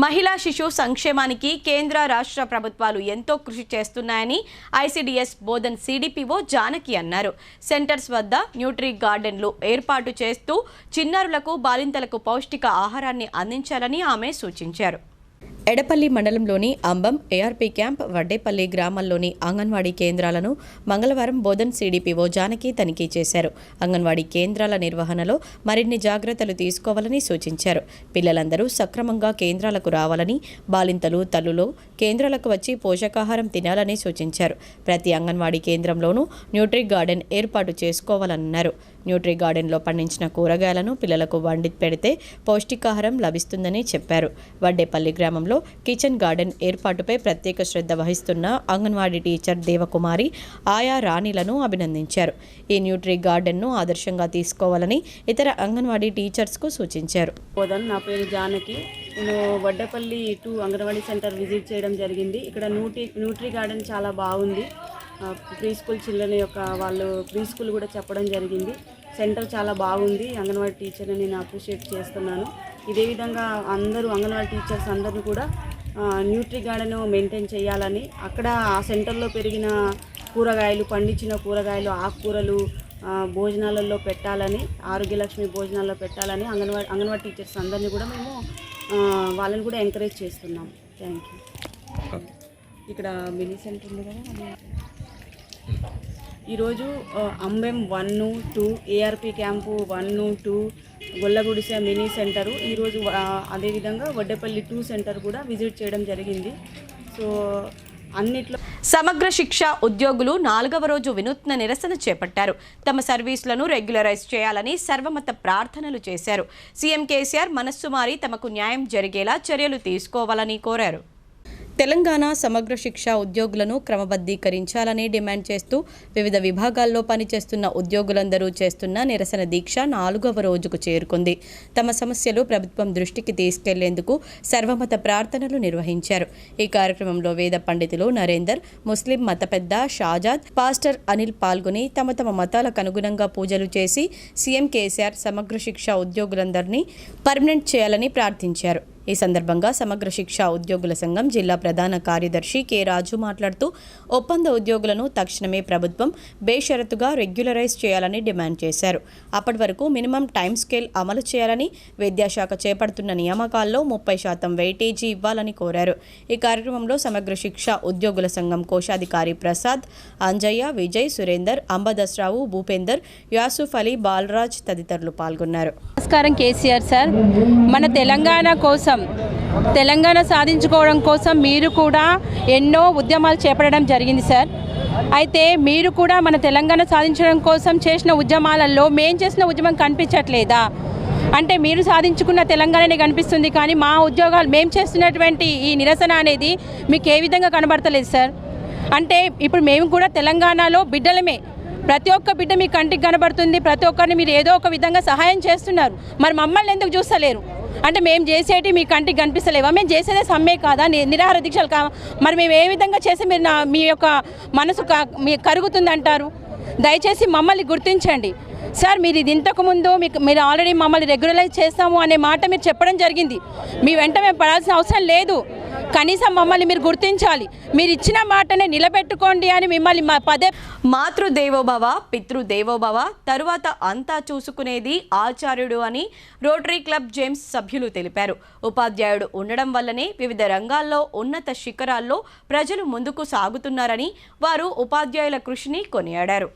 మహిళా శిశు సంక్షేమానికి కేంద్ర రాష్ట్ర ప్రభుత్వాలు ఎంతో కృషి చేస్తున్నాయని ఐసీడీఎస్ బోధన్ సిడిపిఓ జానకి అన్నారు. సెంటర్స్ వద్ద న్యూట్రీ గార్డెన్లు ఏర్పాటు చేస్తూ చిన్నారులకు, బాలింతలకు పౌష్టిక ఆహారాన్ని అందించాలని ఆమె సూచించారు. ఎడపల్లి మండలంలోని అంబం, ఏఆర్పీ క్యాంప్, వడ్డేపల్లి గ్రామాల్లోని అంగన్వాడీ కేంద్రాలను మంగళవారం బోధన్ సిడిపిఓ జానకి తనిఖీ చేశారు. అంగన్వాడీ కేంద్రాల నిర్వహణలో మరిన్ని జాగ్రత్తలు తీసుకోవాలని సూచించారు. పిల్లలందరూ సక్రమంగా కేంద్రాలకు రావాలని, బాలింతలు, తల్లులు కేంద్రాలకు వచ్చి పోషకాహారం తినాలని సూచించారు. ప్రతి అంగన్వాడీ కేంద్రంలోనూ న్యూట్రీ గార్డెన్ ఏర్పాటు చేసుకోవాలన్నారు. న్యూట్రీ గార్డెన్లో పండించిన కూరగాయలను పిల్లలకు వండి పెడితే పౌష్టికాహారం లభిస్తుందని చెప్పారు. వడ్డేపల్లి గ్రామంలో కిచెన్ గార్డెన్ ఏర్పాటుపై ప్రత్యేక శ్రద్ధ వహిస్తున్న అంగన్వాడీ టీచర్ దేవకుమారి ఆయా రాణిలను అభినందించారు. ఈ న్యూట్రీ గార్డెన్ను ఆదర్శంగా తీసుకోవాలని ఇతర అంగన్వాడీ టీచర్స్కు సూచించారు. నా పేరు జానకి. నేను వడ్డేపల్లి 2 అంగన్వాడీ సెంటర్ విజిట్ చేయడం జరిగింది. ఇక్కడ న్యూట్రీ గార్డెన్ చాలా బాగుంది. ప్రీ స్కూల్ చిల్డ్రన్ యొక్క వాళ్ళు ప్రీ స్కూల్ కూడా చెప్పడం జరిగింది. సెంటర్ చాలా బాగుంది. అంగన్వాడీ టీచర్ని నేను అప్రిషియేట్ చేస్తున్నాను. ఇదే విధంగా అందరూ అంగన్వాడీ టీచర్స్ అందరూ కూడా న్యూట్రీ గార్డెన్ మెయింటైన్ చేయాలని, అక్కడ ఆ సెంటర్లో పెరిగిన కూరగాయలు, పండించిన కూరగాయలు, ఆకుకూరలు భోజనాలలో పెట్టాలని, ఆరోగ్యలక్ష్మి భోజనాల్లో పెట్టాలని అంగన్వాడీ టీచర్స్ అందరినీ కూడా మేము వాళ్ళని కూడా ఎంకరేజ్ చేస్తున్నాం. Thank you. ఇక్కడ మినీ సెంటర్ ఉంది కదా. ఈరోజు అంబెం 1, 2, ఏఆర్పీ క్యాంపు 1, 2, గొల్లగుడిసె మినీ సెంటరు, ఈరోజు అదేవిధంగా వడ్డేపల్లి 2 సెంటర్ కూడా విజిట్ చేయడం జరిగింది. సో అన్నిట్లో సమగ్ర శిక్ష ఉద్యోగులు 4వ రోజు వినూత్న నిరసన చేపట్టారు. తమ సర్వీసులను రెగ్యులరైజ్ చేయాలని సర్వమత ప్రార్థనలు చేశారు. సీఎం కేసీఆర్ మనస్సు మారి తమకు న్యాయం జరిగేలా చర్యలు తీసుకోవాలని కోరారు. తెలంగాణ సమగ్ర శిక్ష ఉద్యోగులను క్రమబద్ధీకరించాలని డిమాండ్ చేస్తూ వివిధ విభాగాల్లో పనిచేస్తున్న ఉద్యోగులందరూ చేస్తున్న నిరసన దీక్ష 4వ రోజుకు చేరుకుంది. తమ సమస్యలు ప్రభుత్వం దృష్టికి తీసుకెళ్లేందుకు సర్వమత ప్రార్థనలు నిర్వహించారు. ఈ కార్యక్రమంలో వేద పండితులు నరేందర్, ముస్లిం మత పెద్ద షాజాద్, పాస్టర్ అనిల్ పాల్గొని తమ తమ మతాలకు అనుగుణంగా పూజలు చేసి సీఎం కేసీఆర్ సమగ్ర శిక్ష ఉద్యోగులందరినీ పర్మనెంట్ చేయాలని ప్రార్థించారు. ఈ సందర్భంగా సమగ్ర శిక్ష ఉద్యోగుల సంఘం జిల్లా ప్రధాన కార్యదర్శి కె రాజు మాట్లాడుతూ ఒప్పంద ఉద్యోగులను తక్షణమే ప్రభుత్వం బేషరతుగా రెగ్యులరైజ్ చేయాలని డిమాండ్ చేశారు. అప్పటి వరకు మినిమం టైం స్కేల్ అమలు చేయాలని, విద్యాశాఖ చేపడుతున్న నియామకాల్లో 30% వెయిటేజీ ఇవ్వాలని కోరారు. ఈ కార్యక్రమంలో సమగ్ర శిక్ష ఉద్యోగుల సంఘం కోశాధికారి ప్రసాద్, అంజయ్య, విజయ్, సురేందర్, అంబదస్రావు, భూపేందర్, యాసుఫ్ అలీ, బాలరాజ్ తదితరులు పాల్గొన్నారు. నమస్కారం కేసీఆర్ సార్. మన తెలంగాణ సాధించుకోవడం కోసం మీరు కూడా ఎన్నో ఉద్యమాలు చేపట్టడం జరిగింది సార్. అయితే మీరు కూడా మన తెలంగాణ సాధించడం కోసం చేసిన ఉద్యమాలలో మేం చేసిన ఉద్యమం కనిపించట్లేదా? అంటే మీరు సాధించుకున్న తెలంగాణనే కనిపిస్తుంది, కానీ మా ఉద్యోగాలు మేము చేస్తున్నటువంటి ఈ నిరసన అనేది మీకు ఏ విధంగా కనబడతలేదు సార్. అంటే ఇప్పుడు మేము కూడా తెలంగాణలో బిడ్డలమే. ప్రతి ఒక్క బిడ్డ మీ కంటికి కనబడుతుంది. ప్రతి ఒక్కరిని మీరు ఏదో ఒక విధంగా సహాయం చేస్తున్నారు. మరి మమ్మల్ని ఎందుకు చూస్తలేరు? అంటే మేము చేసేటి మీ కంటికి కనిపిస్తలేవా? మేము చేసేదే సమ్మె కాదా, నిరాహార దీక్షలు కావా? మరి మేము ఏ విధంగా చేసి మీరు మీ యొక్క మనసు మీ కరుగుతుంది అంటారు? దయచేసి మమ్మల్ని గుర్తించండి సార్. మీరు ఇది ఇంతకుముందు మీరు ఆల్రెడీ మమ్మల్ని రెగ్యులరైజ్ చేస్తాము అనే మాట మీరు చెప్పడం జరిగింది. మీ వెంట మేము పడాల్సిన అవసరం లేదు. కనీసం మమ్మల్ని మీరు గుర్తించాలి. మీరు ఇచ్చిన మాటనే నిలబెట్టుకోండి అని మిమ్మల్ని పదే. మాతృదేవోభవ, పితృదేవోభవ, తరువాత అంతా చూసుకునేది ఆచార్యుడు అని రోటరీ క్లబ్ జేమ్స్ సభ్యులు తెలిపారు. ఉపాధ్యాయుడు ఉండడం వల్లనే వివిధ రంగాల్లో ఉన్నత శిఖరాల్లో ప్రజలు ముందుకు సాగుతున్నారని వారు ఉపాధ్యాయుల కృషిని కొనియాడారు.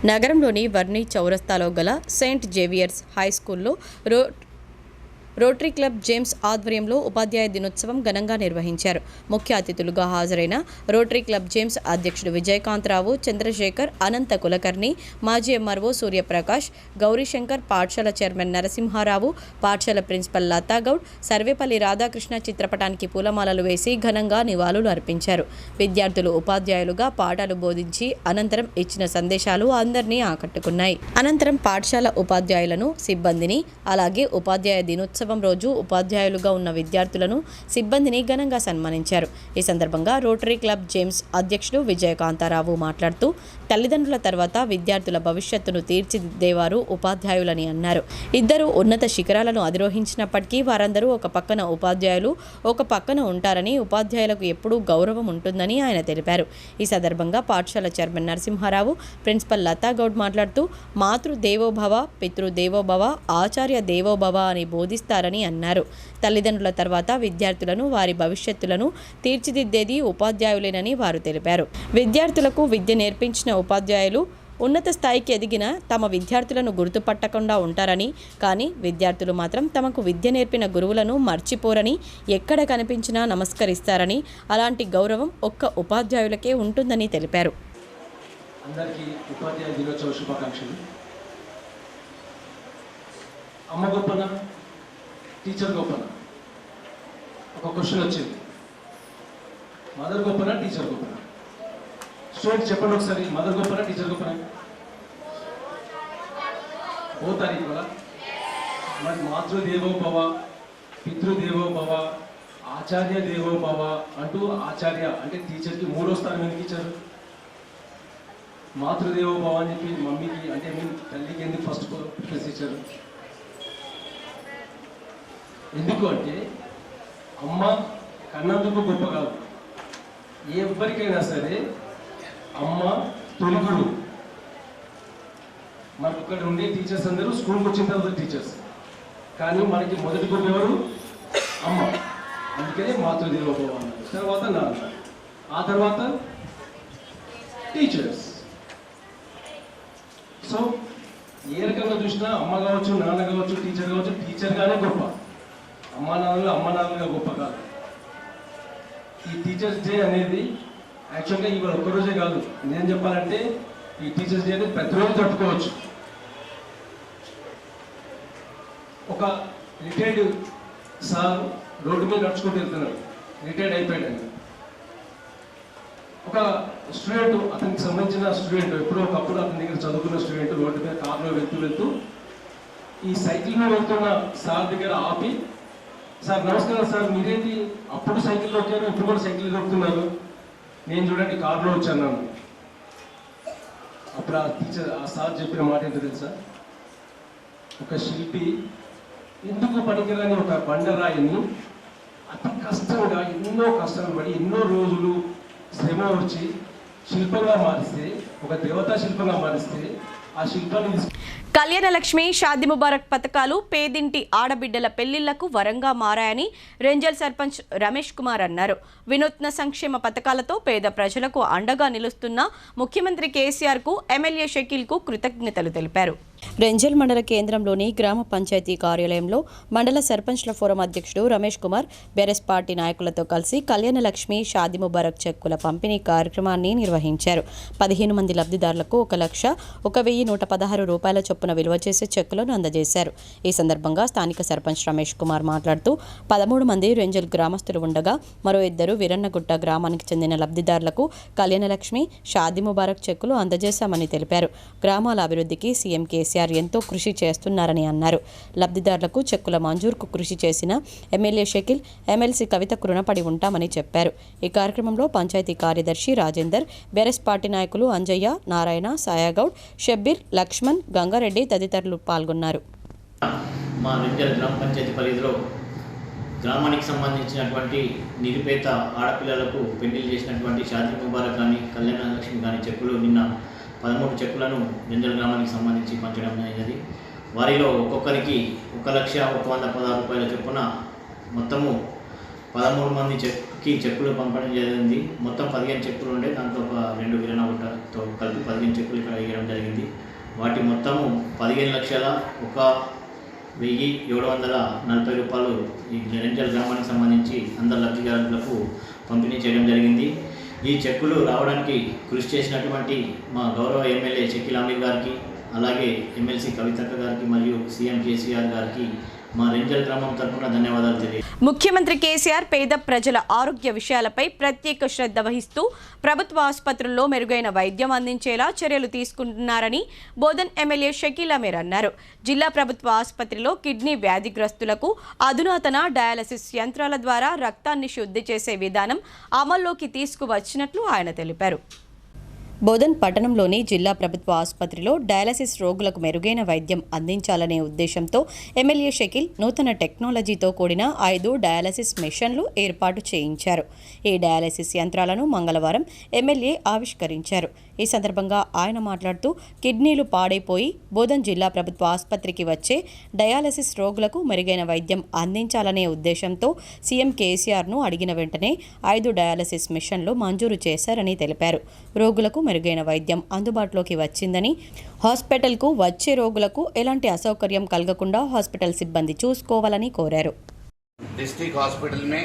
నగరంలోని వర్ణి చౌరస్తాలో గల సెయింట్ జేవియర్స్ హై స్కూల్లో రోటరీ క్లబ్ జేమ్స్ ఆధ్వర్యంలో ఉపాధ్యాయ దినోత్సవం ఘనంగా నిర్వహించారు. ముఖ్య అతిథులుగా హాజరైన రోటరీ క్లబ్ జేమ్స్ అధ్యక్షుడు విజయకాంతరావు, చంద్రశేఖర్, అనంత కులకర్ణి, మాజీ ఎంఆర్ఓ సూర్యప్రకాష్, గౌరీశంకర్, పాఠశాల చైర్మన్ నరసింహారావు, పాఠశాల ప్రిన్సిపల్ లతాగౌడ్, సర్వేపల్లి రాధాకృష్ణ చిత్రపటానికి పూలమాలలు వేసి ఘనంగా నివాళులు అర్పించారు. విద్యార్థులు ఉపాధ్యాయులుగా పాఠాలు బోధించి అనంతరం ఇచ్చిన సందేశాలు అందరినీ ఆకట్టుకున్నాయి. అనంతరం పాఠశాల ఉపాధ్యాయులను, సిబ్బందిని, అలాగే ఉపాధ్యాయ దినోత్సవం రోజు ఉపాధ్యాయులుగా ఉన్న విద్యార్థులను, సిబ్బందిని ఘనంగా సన్మానించారు. ఈ సందర్భంగా రోటరీ క్లబ్ జేమ్స్ అధ్యక్షుడు విజయకాంతారావు మాట్లాడుతూ తల్లిదండ్రుల తర్వాత విద్యార్థుల భవిష్యత్తును తీర్చిదిద్దేవారు ఉపాధ్యాయులని అన్నారు. ఇద్దరు ఉన్నత శిఖరాలను అధిరోహించినప్పటికీ వారందరూ ఒక పక్కన ఉపాధ్యాయులు, ఒక పక్కన ఉంటారని, ఉపాధ్యాయులకు ఎప్పుడూ గౌరవం ఉంటుందని ఆయన తెలిపారు. ఈ సందర్భంగా పాఠశాల చైర్మన్ నరసింహారావు, ప్రిన్సిపల్ లతాగౌడ్ మాట్లాడుతూ మాతృదేవోభవ, పితృదేవోభవ, ఆచార్య దేవోభవ అని బోధిస్తారని అన్నారు. తల్లిదండ్రుల తర్వాత విద్యార్థులను, వారి భవిష్యత్తులను తీర్చిదిద్దేది ఉపాధ్యాయులేనని వారు తెలిపారు. విద్యార్థులకు విద్య నేర్పించిన ఉపాధ్యాయులు ఉన్నత స్థాయికి ఎదిగిన తమ విద్యార్థులను గుర్తుపట్టకుండా ఉంటారని, కానీ విద్యార్థులు మాత్రం తమకు విద్య నేర్పిన గురువులను మర్చిపోరని, ఎక్కడ కనిపించినా నమస్కరిస్తారని, అలాంటి గౌరవం ఒక్క ఉపాధ్యాయులకే ఉంటుందని తెలిపారు. అందరికీ ఉపాధ్యాయ దినోత్సవ శుభాకాంక్షలు. అమ్మ గొప్పన, టీచర్ గొప్పన? ఒక క్వశ్చన్ వచ్చింది. మదర్ గొప్పనా, టీచర్ గొప్పనా? స్టూడెంట్ చెప్పండి ఒకసారి, మదర్ గొప్పనా, టీచర్ గొప్పనా? Both are equal. మరి మాతృదేవోభవ, పితృదేవోభవ, ఆచార్య దేవోభవ అంటూ ఆచార్య అంటే టీచర్కి 3వ స్థానం ఎందుకు ఇచ్చారు? మాతృదేవోభవ అని చెప్పి మమ్మీకి అంటే మీ తల్లికి ఎందుకు ఫస్ట్ ప్రిఫరెన్స్ ఇచ్చారు? ఎందుకు అంటే అమ్మ కన్నందుకు గొప్ప కాదు. ఎవరికైనా సరే అమ్మ తొలి గురువు. మనకు ఇక్కడ ఉండే టీచర్స్ అందరూ స్కూల్కి వచ్చిన తర్వాత టీచర్స్, కానీ మనకి మొదటి గురువు ఎవరు? అమ్మ. అందుకనే మాతృదేవోభవ అన్నారు. తర్వాత నాన్న, ఆ తర్వాత టీచర్స్. సో ఏ రకంగా చూసినా అమ్మ కావచ్చు, నాన్న కావచ్చు, టీచర్ కావచ్చు, టీచర్గానే గొప్ప. అమ్మా నాన్నలుగా గొప్ప కాదు. ఈ టీచర్స్ డే అనేది యాక్చువల్గా ఇవాళ ఒక్కరోజే కాదు. నేను చెప్పాలంటే ఈ టీచర్స్ డే అనేది ప్రతిరోజు జరుపుకోవచ్చు. ఒక రిటైర్డ్ సార్ రోడ్డు మీద నడుచుకుంటూ వెళ్తున్నాడు, రిటైర్డ్ అయిపోయాడు. ఒక స్టూడెంట్, అతనికి సంబంధించిన స్టూడెంట్, ఎప్పుడో ఒకప్పుడు అతని దగ్గర చదువుకున్న స్టూడెంట్ రోడ్డు మీద కార్లో వెళ్తూ ఈ సైకిల్ మీద వెళ్తున్న సార్ దగ్గర ఆపి, సార్ నమస్కారం సార్, మీరేంటి అప్పుడు సైకిల్లో వచ్చారు, ఇప్పుడు కూడా సైకిల్ దొరుకుతున్నారు, నేను చూడండి కార్లో వచ్చాను. అప్పుడు ఆ సార్ చెప్పిన మాట ఏంటో తెలుసా? ఒక శిల్పి ఎందుకు పనికిరాని ఒక బండరాయిని అతి కష్టంగా ఎన్నో కష్టాలు పడి ఎన్నో రోజులు శ్రమ వచ్చి శిల్పంగా మారిస్తే, ఒక దేవతా శిల్పంగా మారిస్తే ఆ శిల్పాన్ని కళ్యాణ లక్ష్మి, షాదీ ముబారక్ పథకాలు పేదింటి ఆడబిడ్డల పెళ్లిళ్లకు వరంగా మారాయని రెంజల్ సర్పంచ్ రమేష్ కుమార్ అన్నారు. వినూత్న సంక్షేమ పథకాలతో పేద ప్రజలకు అండగా నిలుస్తున్న ముఖ్యమంత్రి కేసీఆర్కు, ఎమ్మెల్యే షకీల్కు కృతజ్ఞతలు తెలిపారు. రెంజల్ మండల కేంద్రంలోని గ్రామ పంచాయతీ కార్యాలయంలో మండల సర్పంచ్ల ఫోరం అధ్యక్షుడు రమేష్ కుమార్ బెరెస్ పార్టీ నాయకులతో కలిసి కళ్యాణ లక్ష్మి, షాదీ ముబారక్ చెక్కుల పంపిణీ కార్యక్రమాన్ని నిర్వహించారు. 15 మంది లబ్ధిదారులకు 1,01,116 రూపాయల చొప్పున విలువ చేసే చెక్కులను అందజేశారు. ఈ సందర్భంగా స్థానిక సర్పంచ్ రమేష్ కుమార్ మాట్లాడుతూ 13 మంది రెంజల్ గ్రామస్తులు ఉండగా మరో 2 వీరన్నగుట్ట గ్రామానికి చెందిన లబ్ధిదారులకు కళ్యాణ లక్ష్మి, షాదీ ముబారక్ చెక్కులు అందజేశామని తెలిపారు. గ్రామాల అభివృద్ధికి సీఎం కేసీఆర్ ఎంతో కృషి చేస్తున్నారని అన్నారు. లబ్ధిదారులకు చెక్కుల మంజూరుకు కృషి చేసిన ఎమ్మెల్యే షకీల్, ఎమ్మెల్సీ కవితకు రుణపడి ఉంటామని చెప్పారు. ఈ కార్యక్రమంలో పంచాయతీ కార్యదర్శి రాజేందర్, బెరెస్ పార్టీ నాయకులు అంజయ్య, నారాయణ, సాయాగౌడ్, షబ్బీర్, లక్ష్మణ్, గంగారెడ్డి తదితరులు పాల్గొన్నారు. మా రెంజల్ గ్రామ పంచాయతీ పరిధిలో గ్రామానికి సంబంధించినటువంటి నిరుపేద ఆడపిల్లలకు పెళ్లిళ్ళు చేసినటువంటి షాదీ ముబారక్ కానీ, కళ్యాణ లక్ష్మి కానీ చెక్కులు నిన్న 13 చెక్కులను రెంజల్ గ్రామానికి సంబంధించి పంచడం అయినది. వారిలో ఒక్కొక్కరికి 1,01,116 రూపాయల చొప్పున మొత్తము 13 మంది చెక్కులు పంపడం జరిగింది. మొత్తం 15 చెక్కులు ఉండే, దాంట్లో ఒక 2 వీరన్నగుట్టతో కలిపి 15 చెక్కులు ఇక్కడ వేయడం జరిగింది. వాటి మొత్తము 15,01,740 రూపాయలు ఈ రెంజల్ గ్రామానికి సంబంధించి అందరు లబ్ధిదారులకు పంపిణీ చేయడం జరిగింది. ఈ చెక్కులు రావడానికి కృషి చేసినటువంటి మా గౌరవ ఎమ్మెల్యే షకీల్ అమీర్ గారికి, అలాగే ఎమ్మెల్సీ కవితక్క గారికి మరియు సీఎం కేసీఆర్ గారికి మా రెంజల్ గ్రామం తరఫున ధన్యవాదాలు తెలియజేస్తున్నాను. ముఖ్యమంత్రి కేసీఆర్ పేద ప్రజల ఆరోగ్య విషయాలపై ప్రత్యేక శ్రద్ధ వహిస్తూ ప్రభుత్వ ఆసుపత్రుల్లో మెరుగైన వైద్యం అందించేలా చర్యలు తీసుకుంటున్నారని బోధన్ ఎమ్మెల్యే షకీల్ అమీర్ అన్నారు. జిల్లా ప్రభుత్వ ఆసుపత్రిలో కిడ్నీ వ్యాధిగ్రస్తులకు అధునాతన డయాలసిస్ యంత్రాల ద్వారా రక్తాన్ని శుద్ధి చేసే విధానం అమల్లోకి తీసుకువచ్చినట్లు ఆయన తెలిపారు. బోధన్ పట్టణంలోని జిల్లా ప్రభుత్వ ఆసుపత్రిలో డయాలసిస్ రోగులకు మెరుగైన వైద్యం అందించాలనే ఉద్దేశంతో ఎమ్మెల్యే షకీల్ నూతన టెక్నాలజీతో కూడిన 5 డయాలసిస్ మెషిన్లు ఏర్పాటు చేయించారు. ఈ డయాలసిస్ యంత్రాలను మంగళవారం ఎమ్మెల్యే ఆవిష్కరించారు. ఈ సందర్భంగా ఆయన మాట్లాడుతూ కిడ్నీలు పాడైపోయి బోధన్ జిల్లా ప్రభుత్వ ఆసుపత్రికి వచ్చే డయాలసిస్ రోగులకు మెరుగైన వైద్యం అందించాలనే ఉద్దేశంతో సీఎం కేసీఆర్ను అడిగిన వెంటనే 5 డయాలసిస్ మిషన్లు మంజూరు చేశారని తెలిపారు. రోగులకు మెరుగైన వైద్యం అందుబాటులోకి వచ్చిందని, హాస్పిటల్కు వచ్చే రోగులకు ఎలాంటి అసౌకర్యం కలగకుండా హాస్పిటల్ సిబ్బంది చూసుకోవాలని కోరారు. डिस्ट्रिक्ट हॉस्पिटल में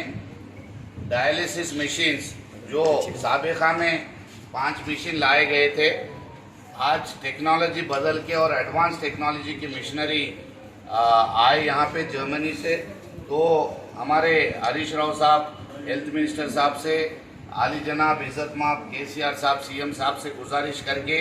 डायलिसिस मशीन्स जो साबिका में 5 मशीन लाए गए थे, आज टेक्नोलॉजी बदल के और एडवांस टेक्नोलॉजी की मशीनरी आए यहाँ पे जर्मनी से। तो हमारे हरीश राव साहब हेल्थ मिनिस्टर साहब से, आली जनाब इज़्ज़त माब केसीआर साहब सीएम साहब से गुजारिश करके,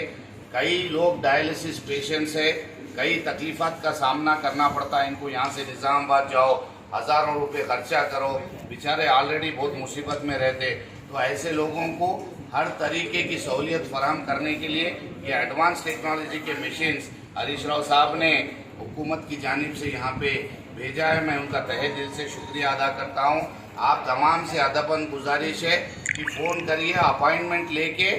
कई लोग डायलिसिस पेशेंट्स है, कई तकलीफ़ात का सामना करना पड़ता है इनको, यहाँ से निज़ामाबाद जाओ, हज़ारों रुपए खर्चा करो, बेचारे ऑलरेडी बहुत मुसीबत में रहते। तो ऐसे लोगों को हर तरीके की सहूलियत फराहम करने के लिए ये एडवांस टेक्नोलॉजी के मशीन्स हरीश राव साहब ने हुकूमत की जानिब से यहाँ पे भेजा है। मैं उनका तहे दिल से शुक्रिया अदा करता हूँ। आप तमाम से अदबन गुजारिश है कि फ़ोन करिए, अपॉइंटमेंट लेके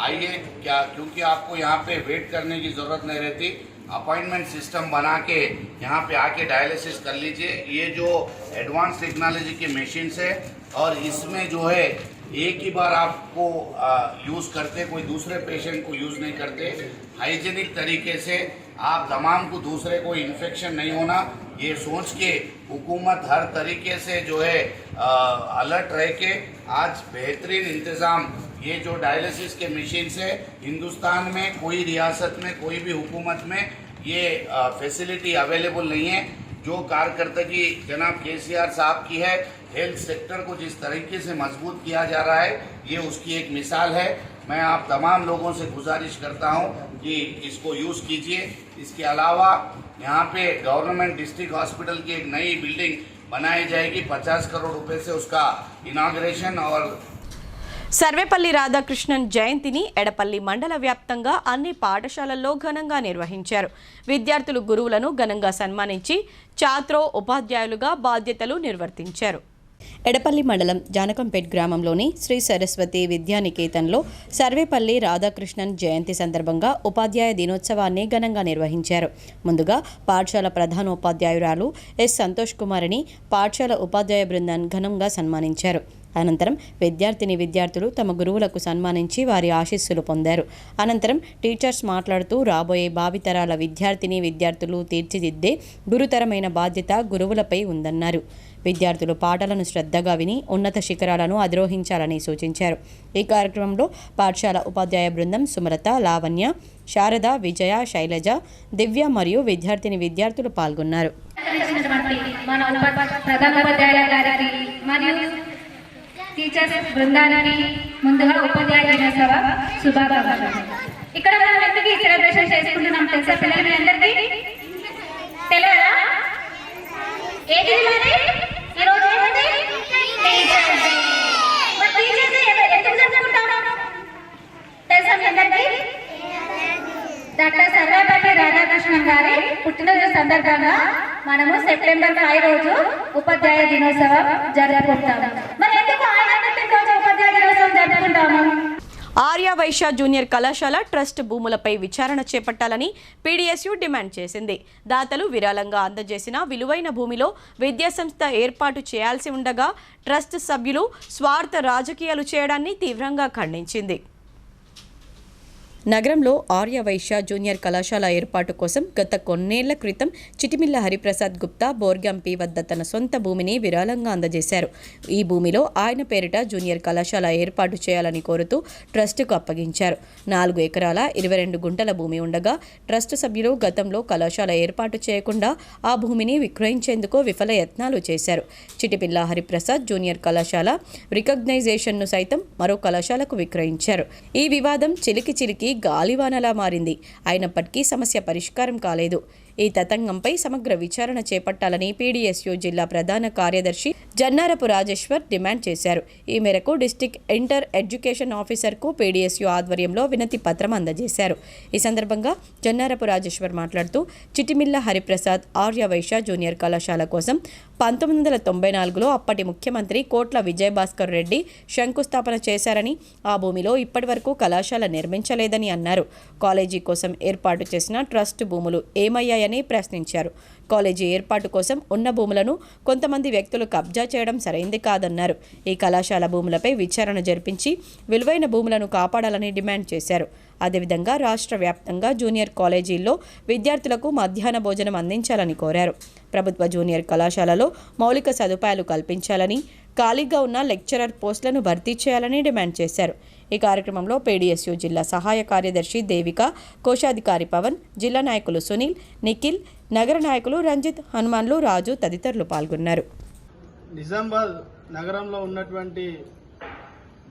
आइए, क्या क्योंकि आपको यहाँ पे वेट करने की ज़रूरत नहीं रहती। अपॉइंटमेंट सिस्टम बना के यहाँ पे आके डायलिसिस कर लीजिए। ये जो एडवांस टेक्नोलॉजी की मशीन्स है और इसमें जो है एक ही बार आपको यूज़ करते, कोई दूसरे पेशेंट को यूज़ नहीं करते। हाइजीनिक तरीके से आप तमाम को दूसरे को इन्फेक्शन नहीं होना, ये सोच के हुकूमत हर तरीके से जो है अलर्ट रह के आज बेहतरीन इंतज़ाम, ये जो डायलिसिस के मशीन्स है हिंदुस्तान में कोई रियासत में कोई भी हुकूमत में ये फैसिलिटी अवेलेबल नहीं है। जो कारकर्दगी जनाब केसीआर साहब की है, हेल्थ सेक्टर को जिस तरीके से मजबूत किया जा रहा है, ये उसकी एक मिसाल है। मैं आप तमाम लोगों से गुजारिश करता हूँ कि इसको यूज़ कीजिए। इसके अलावा यहाँ पे गवर्नमेंट डिस्ट्रिक्ट हॉस्पिटल की एक नई बिल्डिंग बनाई जाएगी, 50 करोड़ रुपए से उसका इनाग्रेशन। और సర్వేపల్లి రాధాకృష్ణన్ జయంతిని ఎడపల్లి మండల వ్యాప్తంగా అన్ని పాఠశాలల్లో ఘనంగా నిర్వహించారు. విద్యార్థులు గురువులను ఘనంగా సన్మానించి ఛాత్రో ఉపాధ్యాయులుగా బాధ్యతలు నిర్వర్తించారు. ఎడపల్లి మండలం జానకంపేట్ గ్రామంలోని శ్రీ సరస్వతి విద్యానికేతన్లో సర్వేపల్లి రాధాకృష్ణన్ జయంతి సందర్భంగా ఉపాధ్యాయ దినోత్సవాన్ని ఘనంగా నిర్వహించారు. ముందుగా పాఠశాల ప్రధానోపాధ్యాయురాలు ఎస్ సంతోష్ కుమార్ని పాఠశాల ఉపాధ్యాయ బృందాన్ని ఘనంగా సన్మానించారు. అనంతరం విద్యార్థులు తమ గురువులకు సన్మానించి వారి ఆశీస్సులు పొందారు. అనంతరం టీచర్స్ మాట్లాడుతూ రాబోయే భావితరాల విద్యార్థులు తీర్చిదిద్దే గురుతరమైన బాధ్యత గురువులపై ఉందన్నారు. విద్యార్థులు పాఠాలను శ్రద్ధగా విని ఉన్నత శిఖరాలను అధిరోహించాలని సూచించారు. ఈ కార్యక్రమంలో పాఠశాల ఉపాధ్యాయ బృందం సుమలత, లావణ్య, శారద, విజయ, శైలజ, దివ్య మరియు విద్యార్థులు పాల్గొన్నారు. టీచర్స్ బృందానికి ముందుగా ఉపాధ్యాయ దినోత్సవ శుభాకాంక్షలు. ఇక్కడ మనం ఎందుకు ఈ సెలబ్రేషన్ చేసుకుంటున్నాం తెలుసా పిల్లలు? మీ అందరికీ తెలియదా? ఏంటి ఈరోజు టీచర్స్ ఎందుకు జరుపుకుంటాం తెలుసా మీ అందరికీ? డాక్టర్ సర్వేపల్లి రాధాకృష్ణన్ గారి పుట్టినరోజు సందర్భంగా మనము సెప్టెంబర్ 5 రోజు ఉపాధ్యాయ దినోత్సవం జరుపుకుంటాము. మరి ఎందుకు ఆయన రోజు ఉపాధ్యాయ దినోత్సవం జరుపుకుంటాము? ఆర్య వైశ్య జూనియర్ కళాశాల ట్రస్ట్ భూములపై విచారణ చేపట్టాలని పీడీఎస్యూ డిమాండ్ చేసింది. దాతలు విరాళంగా అందజేసిన విలువైన భూమిలో విద్యాసంస్థ ఏర్పాటు చేయాల్సి ఉండగా ట్రస్ట్ సభ్యులు స్వార్థ రాజకీయాలు చేయడాన్ని తీవ్రంగా ఖండించింది. నగరంలో ఆర్య వైశ్య జూనియర్ కళాశాల ఏర్పాటు కోసం గత కొన్నేళ్ల క్రితం చిటిమిల్ల హరిప్రసాద్ గుప్తా బోర్గంపి వద్ద తన సొంత భూమిని విరాళంగా అందజేశారు. ఈ భూమిలో ఆయన పేరిట జూనియర్ కళాశాల ఏర్పాటు చేయాలని కోరుతూ ట్రస్టుకు అప్పగించారు. 4 ఎకరాల 22 గుంటల భూమి ఉండగా ట్రస్ట్ సభ్యులు గతంలో కళాశాల ఏర్పాటు చేయకుండా ఆ భూమిని విక్రయించేందుకు విఫల యత్నాలు చేశారు. చిటిపిల్ల హరిప్రసాద్ జూనియర్ కళాశాల రికగ్నైజేషన్ను సైతం మరో కళాశాలకు విక్రయించారు. ఈ వివాదం చిలికి గాలివానలా మారింది. అయినప్పటికీ సమస్య పరిష్కారం కాలేదు. ఈ తతంగంపై సమగ్ర విచారణ చేపట్టాలని పీడీఎస్యూ జిల్లా ప్రధాన కార్యదర్శి జన్నారపు రాజేశ్వర్ డిమాండ్ చేశారు. ఈ మేరకు డిస్టిక్ ఇంటర్ ఎడ్యుకేషన్ ఆఫీసర్కు పీడీఎస్యూ ఆధ్వర్యంలో వినతి పత్రం అందజేశారు. ఈ సందర్భంగా జన్నారపు రాజేశ్వర్ మాట్లాడుతూ చిటిమిల్ల హరిప్రసాద్ ఆర్య వైశ్య జూనియర్ కళాశాల కోసం 1994లో అప్పటి ముఖ్యమంత్రి కోట్ల విజయభాస్కర్ రెడ్డి శంకుస్థాపన చేశారని, ఆ భూమిలో ఇప్పటివరకు కళాశాల నిర్మించలేదని అన్నారు. కాలేజీ కోసం ఏర్పాటు చేసిన ట్రస్ట్ భూములు ఏమయ్యాయని ప్రశ్నించారు. కాలేజీ ఏర్పాటు కోసం ఉన్న భూములను కొంతమంది వ్యక్తులు కబ్జా చేయడం సరైంది కాదన్నారు. ఈ కళాశాల భూములపై విచారణ జరిపించి విలువైన భూములను కాపాడాలని డిమాండ్ చేశారు. అదేవిధంగా రాష్ట్ర వ్యాప్తంగా జూనియర్ కాలేజీల్లో విద్యార్థులకు మధ్యాహ్న భోజనం అందించాలని కోరారు. ప్రభుత్వ జూనియర్ కళాశాలలో మౌలిక సదుపాయాలు కల్పించాలని, ఖాళీగా ఉన్న లెక్చరర్ పోస్టులను భర్తీ చేయాలని డిమాండ్ చేశారు. ఈ కార్యక్రమంలో పీడీఎస్యూ జిల్లా సహాయ కార్యదర్శి దేవిక, కోశాధికారి పవన్, జిల్లా నాయకులు సునీల్, నిఖిల్, నగర నాయకులు రంజిత్, హనుమాన్లు, రాజు తదితరులు పాల్గొన్నారు. నిజామాబాద్ నగరంలో ఉన్నటువంటి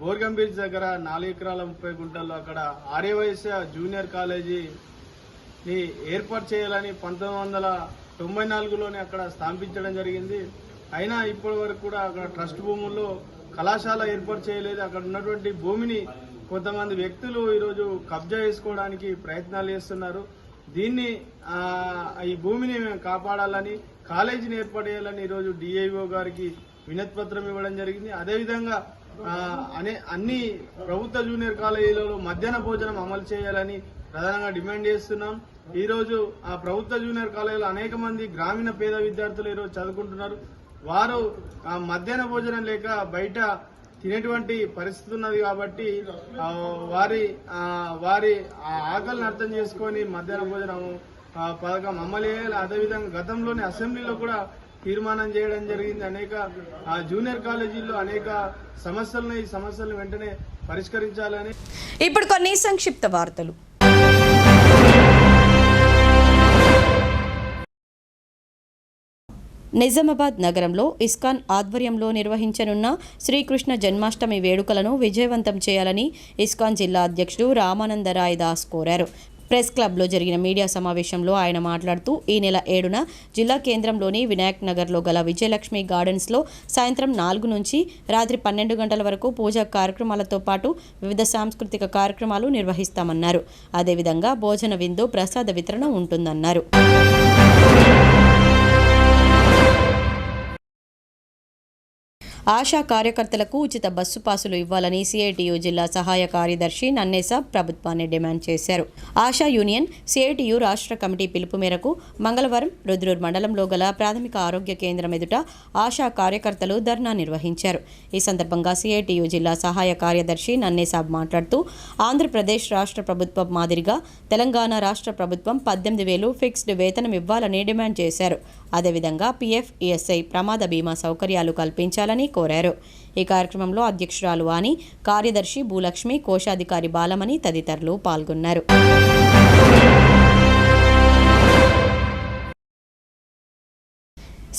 బోర్గంబీచ్ దగ్గర 4 ఎకరాల 30 గుంటల్లో అక్కడ ఆర్యవైశ్య జూనియర్ కాలేజీని ఏర్పాటు చేయాలని 1994లోనే అక్కడ స్థాపించడం జరిగింది. అయినా ఇప్పటి వరకు కూడా అక్కడ ట్రస్ట్ భూముల్లో కళాశాల ఏర్పాటు చేయలేదు. అక్కడ ఉన్నటువంటి భూమిని కొంతమంది వ్యక్తులు ఈరోజు కబ్జా చేసుకోవడానికి ప్రయత్నాలు చేస్తున్నారు. దీన్ని ఈ భూమిని కాపాడాలని, కాలేజీని ఏర్పాటు చేయాలని ఈరోజు డిఐఓ గారికి వినతి పత్రం ఇవ్వడం జరిగింది. అదేవిధంగా అన్ని ప్రభుత్వ జూనియర్ కాలేజీలలో మధ్యాహ్న భోజనం అమలు చేయాలని ప్రధానంగా డిమాండ్ చేస్తున్నాం. ఈరోజు ఆ ప్రభుత్వ జూనియర్ కాలేజీలో అనేక మంది గ్రామీణ పేద విద్యార్థులు ఈరోజు చదువుకుంటున్నారు. వారు మధ్యాహ్న భోజనం లేక బయట తినేటువంటి పరిస్థితి ఉన్నది. కాబట్టి వారి ఆకలిని అర్థం చేసుకొని మధ్యాహ్న భోజనం పథకం అమలు చేయాలి. అదేవిధంగా గతంలోనే అసెంబ్లీలో కూడా తీర్మానం చేయడం జరిగింది. అనేక జూనియర్ కాలేజీల్లో అనేక సమస్యలను, ఈ సమస్యలను వెంటనే పరిష్కరించాలని. ఇప్పుడు కొన్ని సంక్షిప్త వార్తలు. నిజామాబాద్ నగరంలో ఇస్కాన్ ఆధ్వర్యంలో నిర్వహించనున్న శ్రీకృష్ణ జన్మాష్టమి వేడుకలను విజయవంతం చేయాలని ఇస్కాన్ జిల్లా అధ్యక్షుడు రామానందరాయ్ దాస్ కోరారు. ప్రెస్ క్లబ్లో జరిగిన మీడియా సమావేశంలో ఆయన మాట్లాడుతూ ఈ నెల 7న జిల్లా కేంద్రంలోని వినాయక్ నగర్లో గల విజయలక్ష్మి గార్డెన్స్లో సాయంత్రం 4 నుంచి రాత్రి 12 గంటల వరకు పూజా కార్యక్రమాలతో పాటు వివిధ సాంస్కృతిక కార్యక్రమాలు నిర్వహిస్తామన్నారు. అదేవిధంగా భోజన విందు, ప్రసాద వితరణ ఉంటుందన్నారు. ఆశా కార్యకర్తలకు ఉచిత బస్సు పాసులు ఇవ్వాలని సిఐటియు జిల్లా సహాయ కార్యదర్శి నన్నేసాబ్ ప్రభుత్వాన్ని డిమాండ్ చేశారు. ఆశా యూనియన్ సిఐటియు రాష్ట్ర కమిటీ పిలుపు మేరకు మంగళవారం రుద్రూర్ మండలంలో గల ప్రాథమిక ఆరోగ్య కేంద్రం ఎదుట ఆశా కార్యకర్తలు ధర్నా నిర్వహించారు. ఈ సందర్భంగా సిఐటియు జిల్లా సహాయ కార్యదర్శి నన్నేసాబ్ మాట్లాడుతూ ఆంధ్రప్రదేశ్ రాష్ట్ర ప్రభుత్వం మాదిరిగా తెలంగాణ రాష్ట్ర ప్రభుత్వం 18,000 ఫిక్స్డ్ వేతనం ఇవ్వాలని డిమాండ్ చేశారు. అదేవిధంగా PF, ESI ప్రమాద బీమా సౌకర్యాలు కల్పించాలని కోరారు. ఈ కార్యక్రమంలో అధ్యక్షురాలు వాణి, కార్యదర్శి భూలక్ష్మి, కోశాధికారి బాలమణి తదితరులు పాల్గొన్నారు.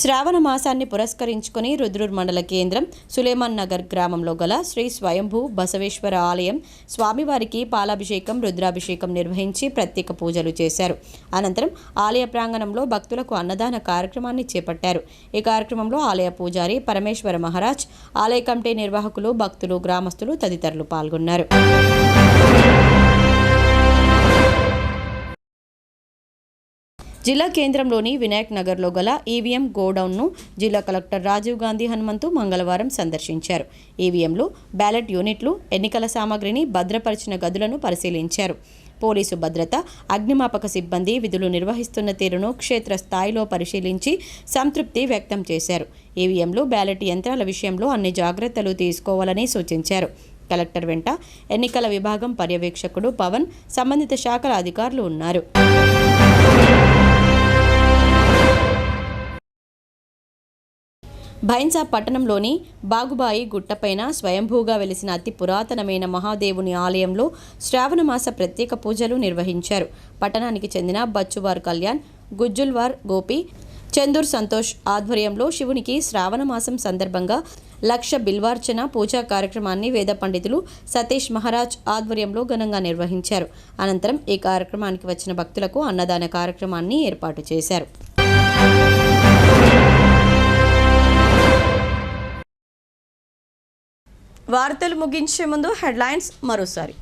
శ్రావణ మాసాన్ని పురస్కరించుకుని రుద్రూర్ మండల కేంద్రం సులేమాన్ నగర్ గ్రామంలో గల శ్రీ స్వయంభూ బసవేశ్వర ఆలయం స్వామివారికి పాలాభిషేకం, రుద్రాభిషేకం నిర్వహించి ప్రత్యేక పూజలు చేశారు. అనంతరం ఆలయ ప్రాంగణంలో భక్తులకు అన్నదాన కార్యక్రమాన్ని చేపట్టారు. ఈ కార్యక్రమంలో ఆలయ పూజారి పరమేశ్వర మహారాజ్, ఆలయ కమిటీ నిర్వాహకులు, భక్తులు, గ్రామస్తులు తదితరులు పాల్గొన్నారు. జిల్లా కేంద్రంలోని వినాయక్ నగర్లో గల ఈవీఎం గోడౌన్ను జిల్లా కలెక్టర్ రాజీవ్ గాంధీ హనుమంతు మంగళవారం సందర్శించారు. ఈవీఎంలు, బ్యాలెట్ యూనిట్లు, ఎన్నికల సామగ్రిని భద్రపరిచిన గదులను పరిశీలించారు. పోలీసు భద్రత, అగ్నిమాపక సిబ్బంది విధులు నిర్వహిస్తున్న తీరును క్షేత్రస్థాయిలో పరిశీలించి సంతృప్తి వ్యక్తం చేశారు. ఈవీఎంలు, బ్యాలెట్ యంత్రాల విషయంలో అన్ని జాగ్రత్తలు తీసుకోవాలని సూచించారు. కలెక్టర్ వెంట ఎన్నికల విభాగం పర్యవేక్షకుడు పవన్, సంబంధిత శాఖల అధికారులు ఉన్నారు. భైన్సా పట్టణంలోని బాగుబాయి గుట్టపైన స్వయంభూగా వెలిసిన అతి పురాతనమైన మహాదేవుని ఆలయంలో శ్రావణమాస ప్రత్యేక పూజలు నిర్వహించారు. పట్టణానికి చెందిన బచ్చువార్ కళ్యాణ్, గుజ్జుల్వార్ గోపి, చందూర్ సంతోష్ ఆధ్వర్యంలో శివునికి శ్రావణ మాసం సందర్భంగా 1,00,000 బిల్వార్చన పూజా కార్యక్రమాన్ని వేద పండితులు సతీష్ మహారాజ్ ఆధ్వర్యంలో ఘనంగా నిర్వహించారు. అనంతరం ఈ కార్యక్రమానికి వచ్చిన భక్తులకు అన్నదాన కార్యక్రమాన్ని ఏర్పాటు చేశారు. వార్తలు ముగించే ముందు హెడ్లైన్స్ మరోసారి.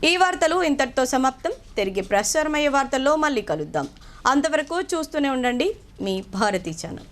ఈ వార్తలు ఇంతటితో సమాప్తం. తిరిగి ప్రసారమయ్యే వార్తల్లో మళ్ళీ కలుద్దాం. అంతవరకు చూస్తూనే ఉండండి మీ భారతీ ఛానల్.